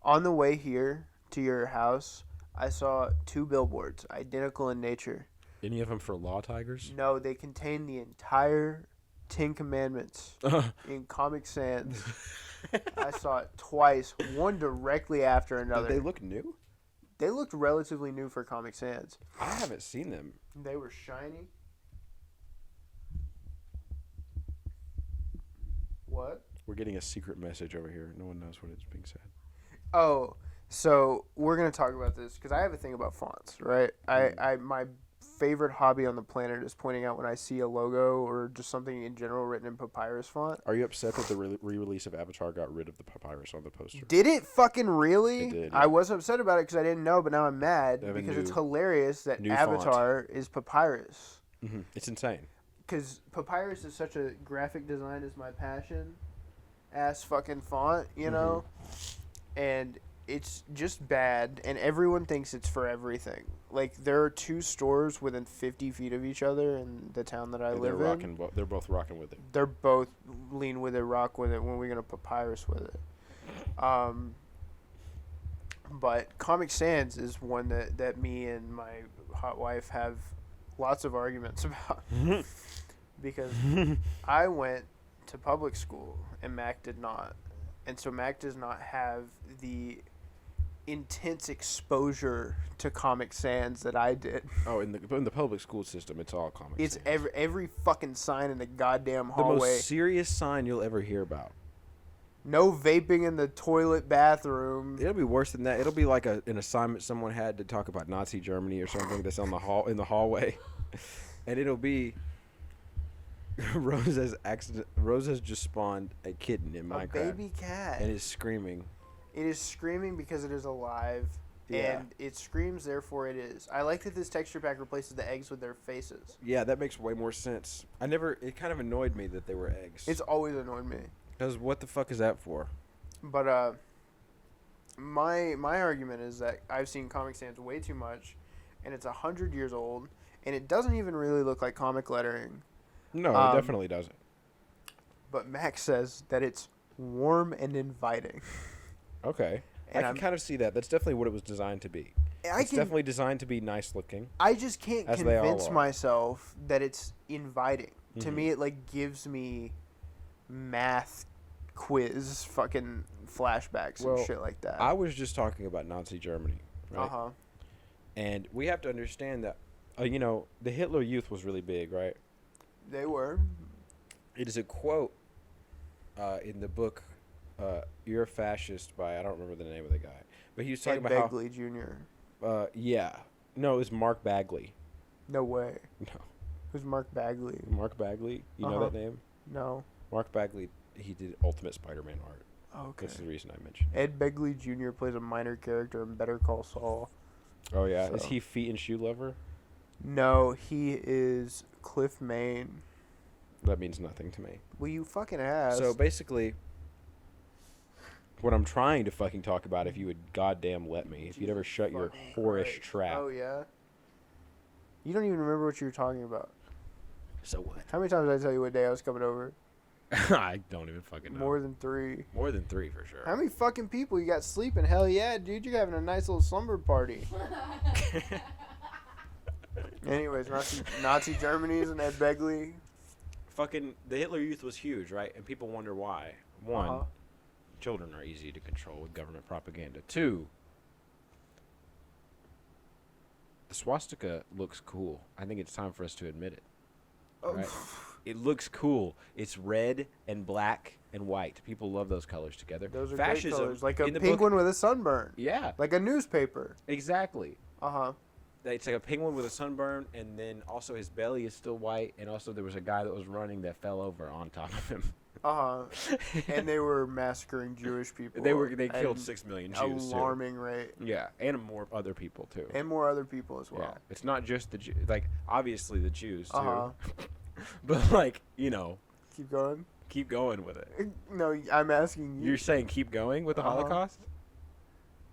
On the way here to your house, I saw 2 billboards, identical in nature. Any of them for law tigers? No, they contain the entire 10 Commandments in Comic Sans. I saw it twice, one directly after another. Did they look new? They looked relatively new for Comic Sans. I haven't seen them. They were shiny. What? We're getting a secret message over here. No one knows what is being said. Oh, so we're gonna talk about this because I have a thing about fonts, right? I my favorite hobby on the planet is pointing out when I see a logo or just something in general written in papyrus font. Are you upset that the re-release of Avatar got rid of the papyrus on the poster? Did it fucking really? It did, I yeah. wasn't upset about it because I didn't know, but now I'm mad They have a because new- it's hilarious that new Avatar is papyrus. Mm-hmm. It's insane. Because papyrus is such a graphic design is my passion ass fucking font, you know? And it's just bad, and everyone thinks it's for everything. Like, there are 2 stores within 50 feet of each other in the town that I And live in. They're both rocking with it. They're both lean with it, rock with it, when we're going to papyrus with it. But Comic Sans is one that me and my hot wife have lots of arguments about. Because I went to public school and Mac did not. And so Mac does not have the intense exposure to Comic Sans that I did. Oh, in the public school system, it's all Comic It's Sans. every fucking sign in the goddamn The hallway. most serious sign you'll ever hear about. No vaping in the toilet bathroom. It'll be worse than that. It'll be like an assignment someone had to talk about Nazi Germany or something that's on the in the hallway, and it'll be Rose has just spawned a kitten in Minecraft. A baby cat. And is screaming. It is screaming because it is alive. Yeah. And it screams, therefore it is. I like that this texture pack replaces the eggs with their faces. Yeah, that makes way more sense. It kind of annoyed me that they were eggs. It's always annoyed me. Because what the fuck is that for? But my argument is that I've seen Comic Sans way too much, and it's 100 years old, and it doesn't even really look like comic lettering. No, it definitely doesn't. But Max says that it's warm and inviting. Okay. And I can kind of see that. That's definitely what it was designed to be. It's definitely designed to be nice looking. I just can't As they all convince are. myself that it's inviting. To Mhm. me, it like gives me math quiz fucking flashbacks Well, and shit like that. I was just talking about Nazi Germany, right? Uh-huh. And we have to understand that, the Hitler Youth was really big, right? They were. It is a quote in the book You're a Fascist by, I don't remember the name of the guy. But he was talking Ed about Begley Jr. how... yeah. No, it was Mark Bagley. No way. No. Who's Mark Bagley? Mark Bagley? You know that name? No. Mark Bagley, he did Ultimate Spider-Man art. Okay. That's the reason I mentioned it. Ed Begley Jr. plays a minor character in Better Call Saul. Oh, yeah. So. Is he Feet and Shoe Lover? No, he is Cliff Maine. That means nothing to me. Well, you fucking ass. So basically, what I'm trying to fucking talk about, if you would goddamn let me, if you'd ever shut your whorish trap. Oh, yeah? You don't even remember what you were talking about. So what? How many times did I tell you what day I was coming over? I don't even fucking know. More than 3. More than 3 for sure. How many fucking people you got sleeping? Hell yeah, dude. You're having a nice little slumber party. Anyways, Nazi Germany's and Ed Begley. Fucking, the Hitler Youth was huge, right? And people wonder why. One, Uh-huh. children are easy to control with government propaganda. 2, the swastika looks cool. I think it's time for us to admit it. Right? It looks cool. It's red and black and white. People love those colors together. Those are Fascism, great colors. Like a in the penguin book, with a sunburn. yeah, Like a newspaper. exactly. Uh-huh. It's like a penguin with a sunburn, and then also his belly is still white, and also there was a guy that was running that fell over on top of him. Uh-huh. And they were massacring Jewish people. They at killed an 6 million Jews alarming rate. too. Yeah, and more other people too. And more other people as well. Yeah, it's not just the Jews. Like obviously the Jews too, Uh-huh. but like Keep going. keep going with it. No, I'm asking you. You're saying keep going with the Uh-huh. Holocaust?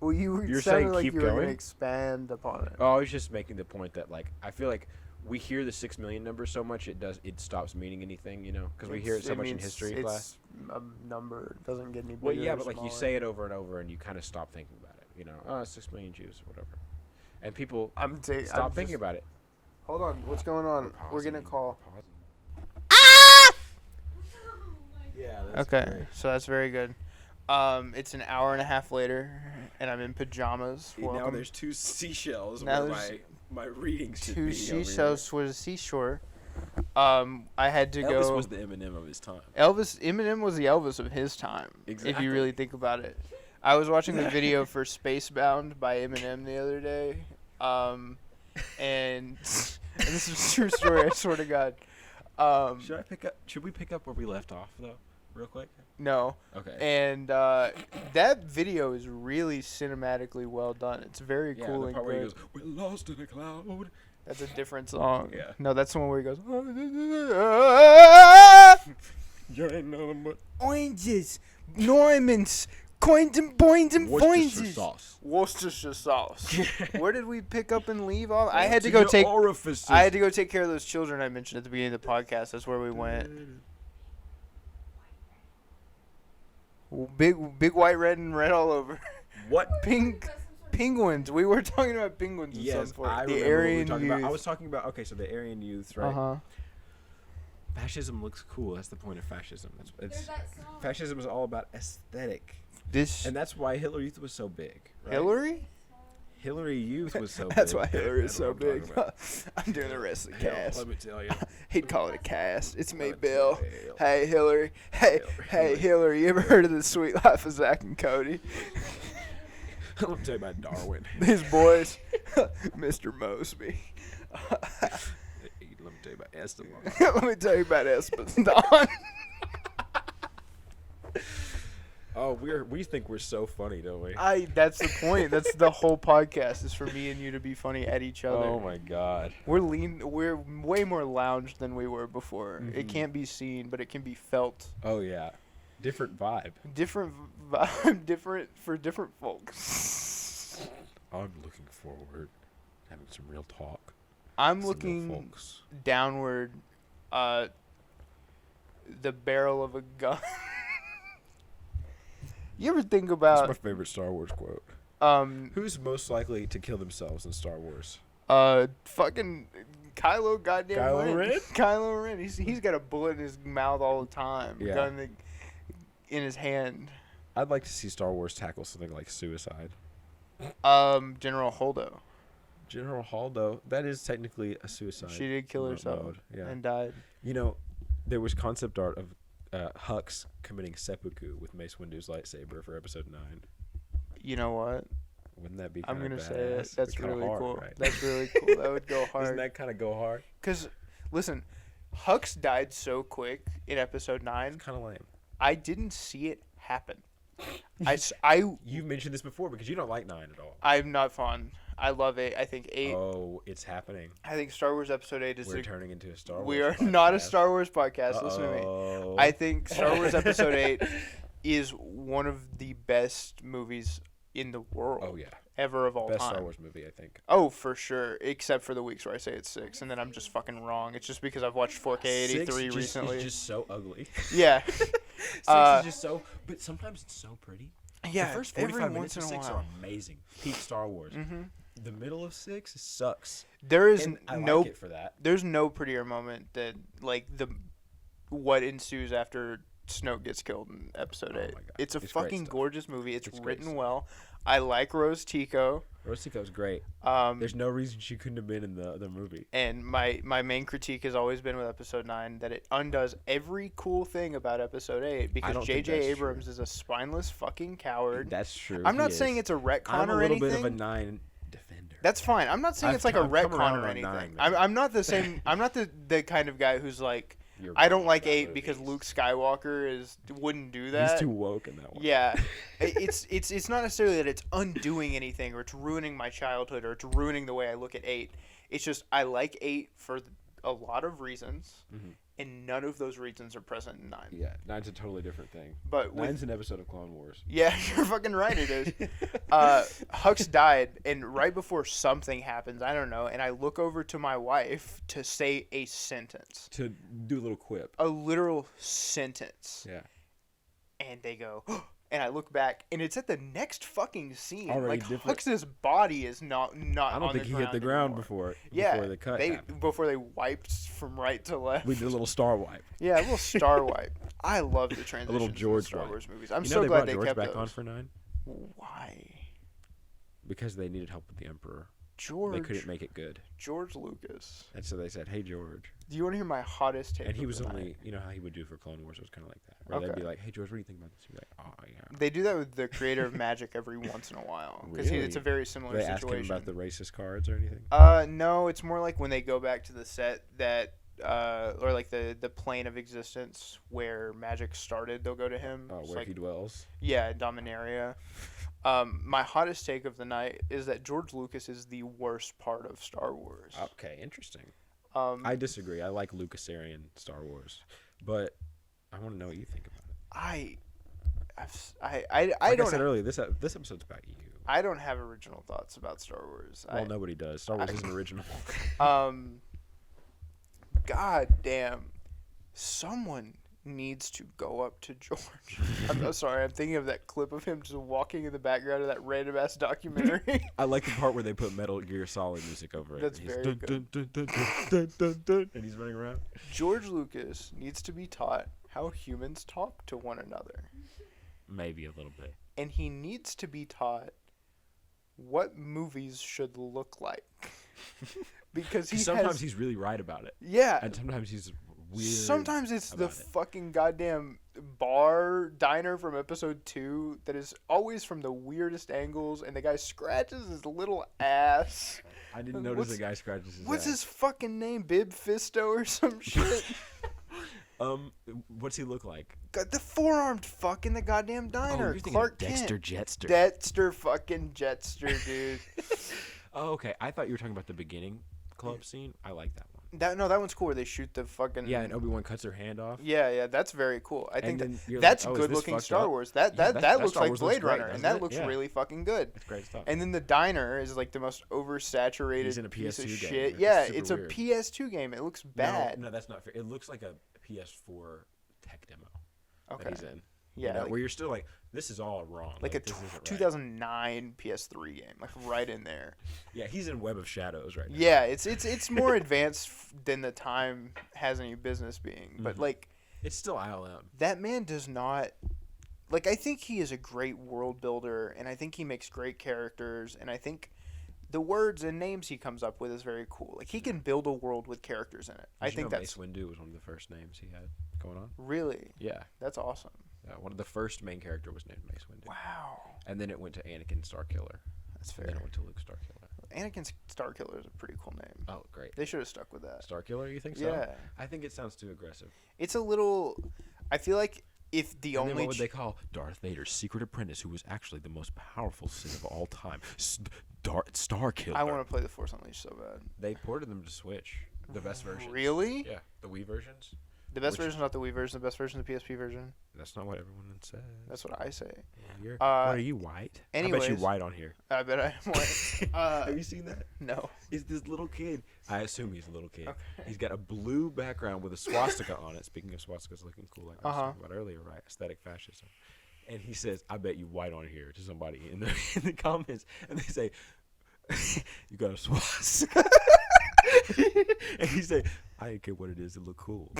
Well, you're saying saying like keep you were going going? to expand upon it. Oh, I was just making the point that like I feel like we hear the 6 million number so much it stops meaning anything, because we hear it so much in history class. It's a number. It doesn't get any bigger. Well, yeah, or but like you smaller. say it over and over, and you kind of stop thinking about it. 6 million Jews, or whatever, and people stop thinking about it. Hold on, what's going on? We're getting a call. Yeah. That's Okay, great. so that's very good. It's an hour and a half later, and I'm in pajamas. Now Welcome. there's 2 seashells Now where there's my reading should Two be. seashells for the seashore. I had to Elvis go. was the Eminem of his time. Eminem was the Elvis of his time. If Exactly. you really think about it. I was watching the video for Spacebound by Eminem the other day. And this is a true story, I swear to God. Should we pick up where we left off though, real quick? No. Okay. And that video is really cinematically well done. It's very Yeah, cool the and part good. where he goes, "We're lost in a cloud." That's a different song. Yeah. No, that's the one where he goes. You ain't nothing but Oranges, Normans, coins and points and points. sauce. Worcestershire sauce. Where did we pick up and leave off? I had to To go your take. orifices. I had to go take care of those children I mentioned at the beginning of the podcast. That's where we went. Big white, red, and red all over. What? Pink penguins. We were talking about penguins. At Yes, some point. I The remember what we were Aryan talking youth. about. I was talking about so the Aryan youths, right? Uh huh. Fascism looks cool. That's the point of fascism. There's that song. Fascism is all about aesthetic, This and that's why Hitler Youth was so big. Right? Hillary. Hillary Youth was so big. That's why Hillary is That's so what I'm talking big. about. I'm doing the rest of the Hell, cast. let me tell you. He'd call it a cast. It's me, Let me Bill. tell you. Hey, Hillary. Hey, Hillary. You ever heard of the Sweet Life of Zach and Cody? Let me tell you about Darwin. These boys, Mr. Mosby. Let me tell you about Esteban. Let me tell you about Espadon. Oh, we think we're so funny, don't we? That's the point. That's the whole podcast is for me and you to be funny at each other. Oh my God. We're way more lounged than we were before. It Mhm. can't be seen, but it can be felt. Oh yeah. Different vibe. Different vibe, different for different folks. I'm looking forward to having some real talk. I'm Some real looking folks. downward, the barrel of a gun. You ever think That's about my favorite Star Wars quote. Who's most likely to kill themselves in Star Wars? fucking Kylo goddamn Kylo Ren? Kylo Ren. He's got a bullet in his mouth all the time. Yeah. Gun that, in his hand. I'd like to see Star Wars tackle something like suicide. General Holdo. General Holdo, that is technically a suicide. She did kill herself and died. You know, there was concept art of Hux committing seppuku with Mace Windu's lightsaber for episode 9. You know what? Wouldn't that be I'm kind of gonna badass? say it. That's really hard, cool. Right? That's really cool. That would go hard. Doesn't that kind of go hard? Because, listen, Hux died so quick in episode 9. It's kind of lame. I didn't see it happen. You've mentioned this before because you don't like 9 at all. I'm not fond. I love 8. I think 8. Oh, it's happening. I think Star Wars Episode 8 is. We're turning into a Star Wars. We are podcast. not a Star Wars podcast. Listen to me. I think Star Wars Episode 8 is one of the best movies in the world. Oh yeah. Ever of all Best time. Star Wars movie, I think. Oh, for sure. Except for the weeks where I say it's 6, and then I'm just fucking wrong. It's just because I've watched 4K 83 recently. It's just so ugly. Yeah. 6 is just so, but sometimes it's so pretty. Yeah. The first 45 every minutes once of in a 6 while. are amazing. Peak Star Wars. Mm-hmm. The middle of 6 sucks. There is And I no. like it for that. There's no prettier moment than what ensues after Snoke gets killed in Episode 8. Oh my God. It's a It's great fucking stuff. gorgeous movie. It's It's great written stuff. well. I like Rose Tico. Rose Tico's great. There's There's no reason she couldn't have been in the other movie. And my main critique has always been with Episode 9 that it undoes every cool thing about Episode 8 because don't think J.J. that's Abrams is a spineless fucking coward. That's true. I'm not he saying is. it's a retcon I'm a or little anything. bit of a 9 defender. That's fine. I'm not saying I've it's like a come retcon around or on anything. 9, man. I'm not the same. I'm not the kind of guy who's like, You're I don't wrong like about 8 because movies. Luke Skywalker wouldn't do that. He's too woke in that one. Yeah, it's not necessarily that it's undoing anything or it's ruining my childhood or it's ruining the way I look at 8. It's just I like 8 for a lot of reasons, and none of those reasons are present in 9. Yeah, 9's a totally different thing. But 9's an episode of Clone Wars. yeah, you're fucking right. It is. Hux died, and right before something happens, I don't know, and I look over to my wife to say a sentence, To do a little quip. a literal sentence, Yeah. and they go. And I look back, and it's at the next fucking scene. Already like different. Hux's body is not. I don't on think the he hit the ground anymore. before Yeah, the cut happened. before they wiped from right to left. We did a little star wipe. Yeah, a little star wipe. I love the transitions George in Star wipe. Wars movies. I'm You know so they glad brought they George kept back those. on for 9? Why? Because they needed help with the Emperor. George. They couldn't make it good. George Lucas. And so they said, hey, George. Do you want to hear my hottest take? And he of was the only, night? you know how he would do for Clone Wars? It was kind of like that. Where they'd Okay. be like, hey, George, what do you think about this? He'd be like, oh, yeah. They do that with the creator of Magic every once in a while because Really? it's a very similar Did they ask situation. him about the racist cards or anything? No, it's more like when they go back to the set that, or like the plane of existence where magic started. They'll go to him. Oh, It's where like, he dwells? yeah, Dominaria. My hottest take of the night is that George Lucas is the worst part of Star Wars. Okay, interesting. I I disagree. I like Lucasarian Star Wars. But I want to know what you think about it. I Like don't I said earlier, this episode's about you. I don't have original thoughts about Star Wars. Well, nobody does. Star Wars isn't original. God damn, someone needs to go up to George. I'm sorry, I'm thinking of that clip of him just walking in the background of that random ass documentary. I like the part where they put Metal Gear Solid music over it. That's He's very dun, good. dun, dun, dun, dun, dun, dun, and he's running around. George Lucas needs to be taught how humans talk to one another. Maybe a little bit. And he needs to be taught what movies should look like. Because Sometimes he's really right about it. Yeah. And sometimes he's weird. Sometimes it's the about it. fucking goddamn bar diner from episode 2 that is always from the weirdest angles, and the guy scratches his little ass. I didn't notice the guy scratches his What's ass. his fucking name? Bib Fisto or some shit? What's he look like? Got the four-armed fuck in the goddamn diner. you're thinking Clark of Dexter Kent. Jetster. Dexter fucking Jetster, dude. Oh, okay. I thought you were talking about the beginning club scene. I like that one. That one's cool where they shoot the fucking... Yeah, and Obi-Wan cuts her hand off. Yeah, that's very cool. I think then you're that's like, oh, is this good-looking fucked Star up? Wars. That Yeah, that looks Star like Wars looks Blade great, Runner, and doesn't that it? looks Yeah. really fucking good. It's great stuff. And then the diner is like the most oversaturated He's in a piece of PS2 game. shit. It's Yeah, super it's a weird. PS2 game. It looks bad. No, that's not fair. It looks like a PS4 tech demo Okay. that he's in. Yeah, You know, like- where you're still like, this is all wrong. Like a this isn't right. 2009 PS3 game, like right in there. Yeah, he's in Web of Shadows right now. Yeah, it's more advanced than the time has any business being. But like It's still ILM. that man does not like, I think he is a great world builder, and I think he makes great characters, and I think the words and names he comes up with is very cool. Like, he can build a world with characters in it. I think that's... Mace Windu was one of the first names he had going on. Really? Yeah. That's awesome. One of the first main character was named Mace Windu. Wow. And then it went to Anakin Starkiller. That's fair. And then it went to Luke Starkiller. Anakin Starkiller is a pretty cool name. Oh, great. They should have stuck with that. Starkiller, you think so? Yeah. I think it sounds too aggressive. It's a little... I feel like if the and only... then what would they call Darth Vader's secret apprentice, who was actually the most powerful Sith of all time? Starkiller. I want to play The Force Unleashed so bad. They ported them to Switch. The best version. Really? Yeah. The Wii versions. The best version is not the Wii version. The best version is the PSP version. That's not what everyone says. That's what I say. What are you, white? Anyways, I bet you white on here. I bet I am white. Have you seen that? No. It's this little kid. I assume he's a little kid. Okay. He's got a blue background with a swastika on it. Speaking of swastikas looking cool, like I was talking about earlier, right? Aesthetic fascism. And he says, "I bet you white on here" to somebody in the comments, and they say, "You got a swastika?" And he say, "I didn't care what it is. It look cool."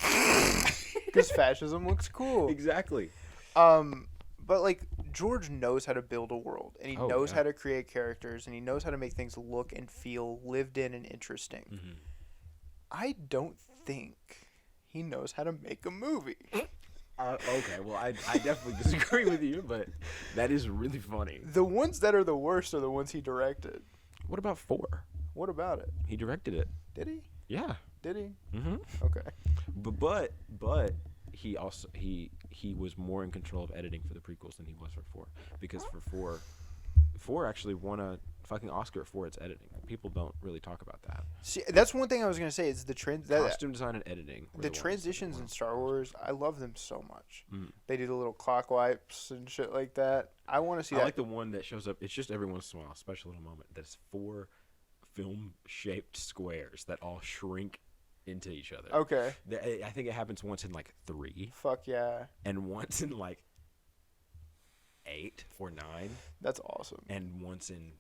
Because fascism looks cool. Exactly. But like George knows how to build a world, and he knows how to create characters, and he knows how to make things look and feel lived in and interesting. Mm-hmm. I don't think he knows how to make a movie. Okay, well, I definitely disagree with you, but that is really funny. The ones that are the worst are the ones he directed. What about 4? What about it? He directed it. Did he? Yeah. Did he? Mm-hmm. Okay. But he also he was more in control of editing for the prequels than he was for 4, because for 4 actually won a fucking Oscar for its editing. People don't really talk about that. See, that's one thing I was gonna say is the costume design and editing. The transitions in Star Wars, I love them so much. Mm. They do the little clock wipes and shit like that. I want to see that. I like the one that shows up. It's just every once in a while, a special little moment. That's 4 film-shaped squares that all shrink into each other. Okay. I think it happens once in like 3. Fuck yeah. And once in like 8 or 9. That's awesome. And once in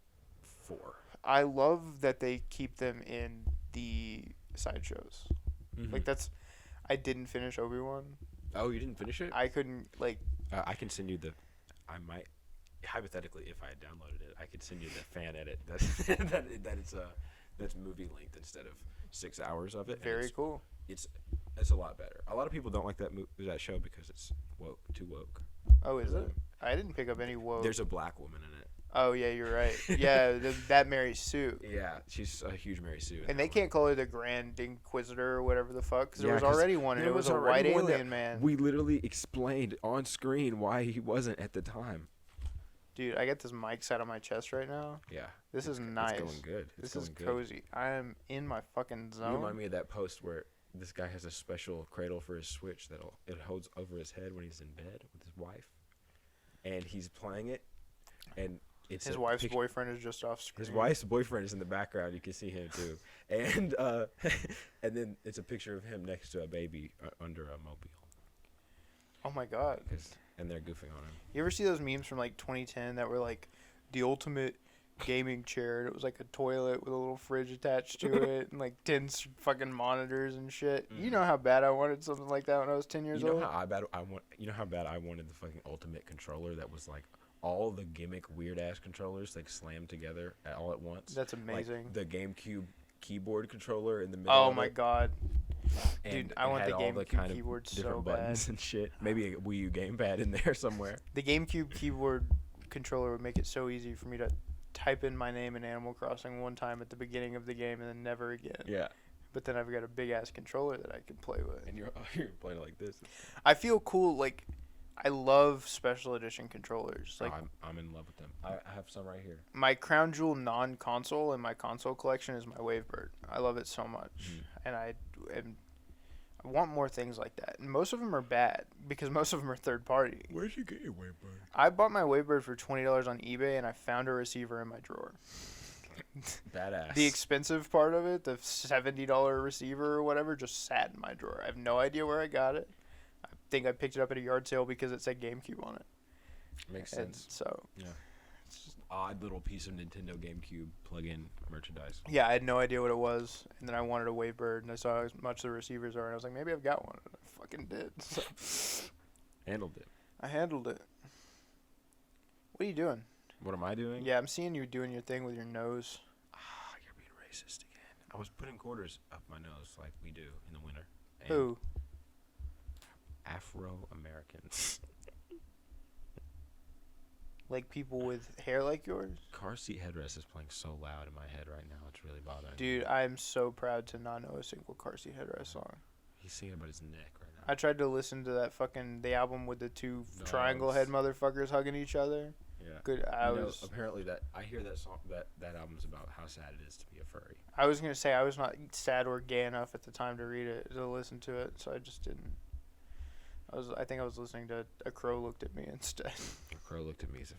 4. I love that they keep them in the sideshows. Mm-hmm. Like I didn't finish Obi-Wan. Oh, you didn't finish it? I couldn't like. I can send you I might, hypothetically, if I had downloaded it, I could send you the fan edit that's movie length instead of 6 hours of it. Very cool. It's a lot better. A lot of people don't like that show because it's too woke. Oh, is it? I didn't pick up any woke. There's a black woman in it. Oh yeah, you're right. Yeah, that Mary Sue. Yeah, she's a huge Mary Sue. And they can't call her the Grand Inquisitor or whatever the fuck, because there was already one, and it was a white alien man. We literally explained on screen why he wasn't at the time. Dude, I got this mic set on my chest right now. Yeah. This is nice. It's going good. This is cozy. I am in my fucking zone. You remind me of that post where this guy has a special cradle for his Switch that it holds over his head when he's in bed with his wife, and he's playing it, and his wife's boyfriend is just off screen. His wife's boyfriend is in the background. You can see him too, and and then it's a picture of him next to a baby under a mobile. Oh my god! And they're goofing on him. You ever see those memes from like 2010 that were like the ultimate gaming chair, and it was like a toilet with a little fridge attached to it, and like 10 fucking monitors and shit? Mm-hmm. You know how bad I wanted something like that when I was 10 years old. You know how bad I wanted the fucking ultimate controller that was like all the gimmick weird ass controllers like slammed together all at once. That's amazing. Like the GameCube keyboard controller in the middle. Oh my god. And dude, I want the GameCube keyboard so bad. Buttons and shit. Maybe a Wii U gamepad in there somewhere. The GameCube keyboard controller would make it so easy for me to type in my name in Animal Crossing one time at the beginning of the game and then never again. Yeah. But then I've got a big ass controller that I can play with. And you're playing it like this. I feel cool. Like, I love special edition controllers. Like, I'm in love with them. I have some right here. My crown jewel non-console in my console collection is my Wavebird. I love it so much, and I want more things like that. And most of them are bad because most of them are third party. Where'd you get your Wavebird? I bought my Wavebird for $20 on eBay, and I found a receiver in my drawer. Badass. The expensive part of it, the $70 receiver or whatever, just sat in my drawer. I have no idea where I got it. I think I picked it up at a yard sale because it said GameCube on it. Makes and sense. So yeah, it's just an odd little piece of Nintendo GameCube plug-in merchandise. Yeah, I had no idea what it was, and then I wanted a Wavebird, and I saw how much the receivers are, and I was like, maybe I've got one. And I fucking did. So Handled it. I handled it. What are you doing? What am I doing? Yeah, I'm seeing you doing your thing with your nose. Ah, you're being racist again. I was putting quarters up my nose like we do in the winter. And Who? Afro-Americans. Like people with hair like yours? Car seat headrest is playing so loud in my head right now. It's really bothering me. Dude, I am so proud to not know a single car seat headrest song. He's singing about his neck right now. I tried to listen to that the album with the two Dogs. triangle head motherfuckers hugging each other. Yeah. Good. Apparently I hear that song that album's about how sad it is to be a furry. I was gonna say I was not sad or gay enough at the time to read it, to listen to it, so I just didn't. I think I was listening to A Crow Looked at Me instead. A Crow Looked at Me is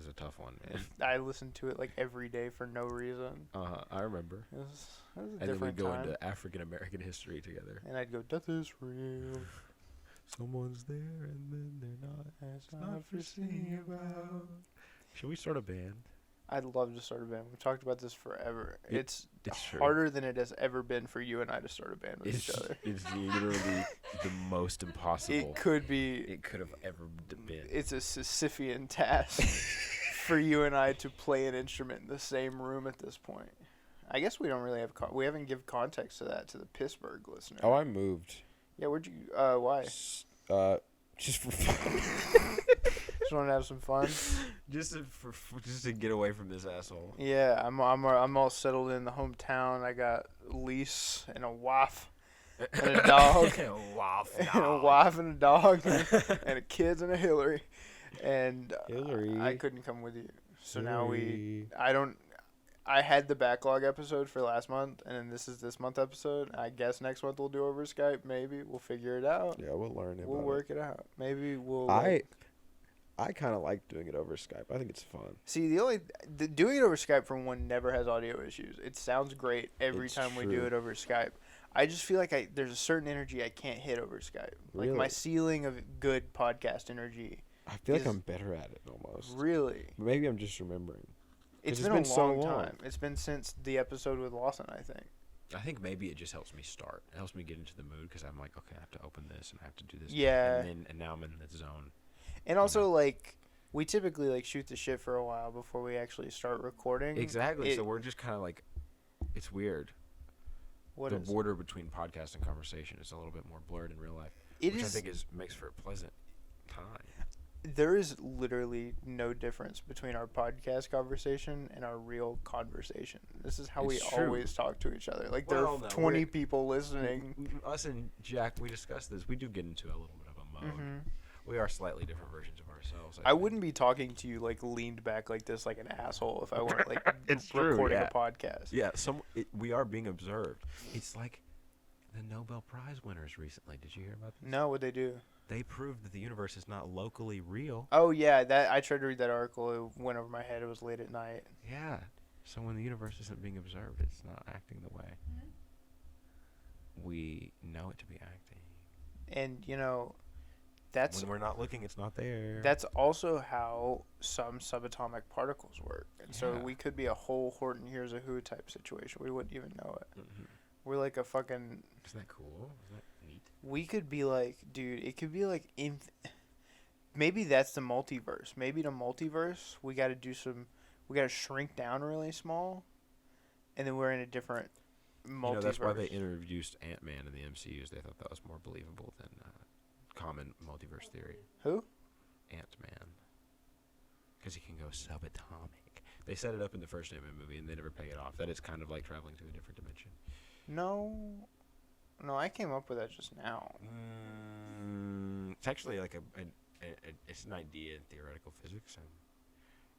a tough one, man. I listened to it like every day for no reason. I remember. It was a And then different we'd go time. into African American history together. And I'd go, "Death is real. Someone's there and then they're not. It's not for seeing about." Should we start a band? I'd love to start a band. We've talked about this forever. It's true. harder than it has ever been for you and I to start a band with each other. It's literally the most impossible It could be. it could have ever been. It's a Sisyphean task for you and I to play an instrument in the same room at this point. I guess we don't really have we haven't given context to that to the Pittsburgh listener. Oh, I moved. Yeah, where'd you? Why? Just for fun. Just want to have some fun. Just to get away from this asshole. Yeah, I'm all settled in the hometown. I got a lease and a wife and a dog. And a wife and a dog and a kids and a Hillary. And Hillary. I couldn't come with you. So Hillary. now I had the backlog episode for last month, and then this is this month episode. I guess next month we'll do over Skype. Maybe we'll figure it out. Yeah, we'll learn it. We'll work it out. Maybe we'll. I kind of like doing it over Skype. I think it's fun. See, doing it over Skype for one never has audio issues. It sounds great every time we do true. it over Skype. I just feel like there's a certain energy I can't hit over Skype. Like my Really? ceiling of good podcast energy. I feel like I'm better at it almost. Really? Maybe I'm just remembering. It's 'Cause been it's a been long so long. time. It's been since the episode with Lawson, I think. I think maybe it just helps me start. It helps me get into the mood because I'm like, okay, I have to open this and I have to do this. Yeah. And now I'm in the zone. And also, like, we typically, like, shoot the shit for a while before we actually start recording. Exactly. So we're just kind of like, it's weird. The is border between podcast and conversation is a little bit more blurred in real life, it? which I Is think makes for a pleasant time. there is literally no difference between our podcast conversation and our real conversation. This is how we It's true. always talk to each other. Like, Well, there are no, 20 we're- people listening. Us and Jack, we discussed this. We do get into a little bit of a mode. Mhm. We are slightly different versions of ourselves. I wouldn't be talking to you, like, leaned back like this like an asshole if I weren't, like, It's true, recording yeah. a podcast. Yeah, we are being observed. It's like the Nobel Prize winners recently. Did you hear about this? No, what'd they do? They proved that the universe is not locally real. Oh, yeah, that I tried to read that article. It went over my head. It was late at night. Yeah. So when the universe isn't being observed, it's not acting the way we know it to be acting. And, you know, that's When we're not looking, it's not there. that's also how some subatomic particles work. And so Yeah. we could be a whole Horton Hears a Who type situation. We wouldn't even know it. Mhm. We're like a fucking... Isn't that cool? Isn't that neat? We could be like... Dude, it could be like... Maybe that's the multiverse. Maybe the multiverse, we got to do some... We got to shrink down really small. And then we're in a different multiverse. You know, that's why they introduced Ant-Man in the MCUs. They thought that was more believable than common multiverse theory. Who? Ant-Man. Because he can go subatomic. They set it up in the first Ant-Man movie, and they never pay it off. That it's kind of like traveling to a different dimension. No, I came up with that just now. It's actually like it's an idea in theoretical physics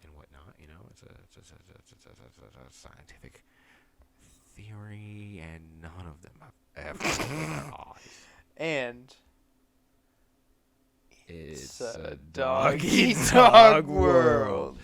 and whatnot. You know, it's a scientific theory, and none of them have ever opened their eyes. And It's a a dog dog-eat-dog eat dog world.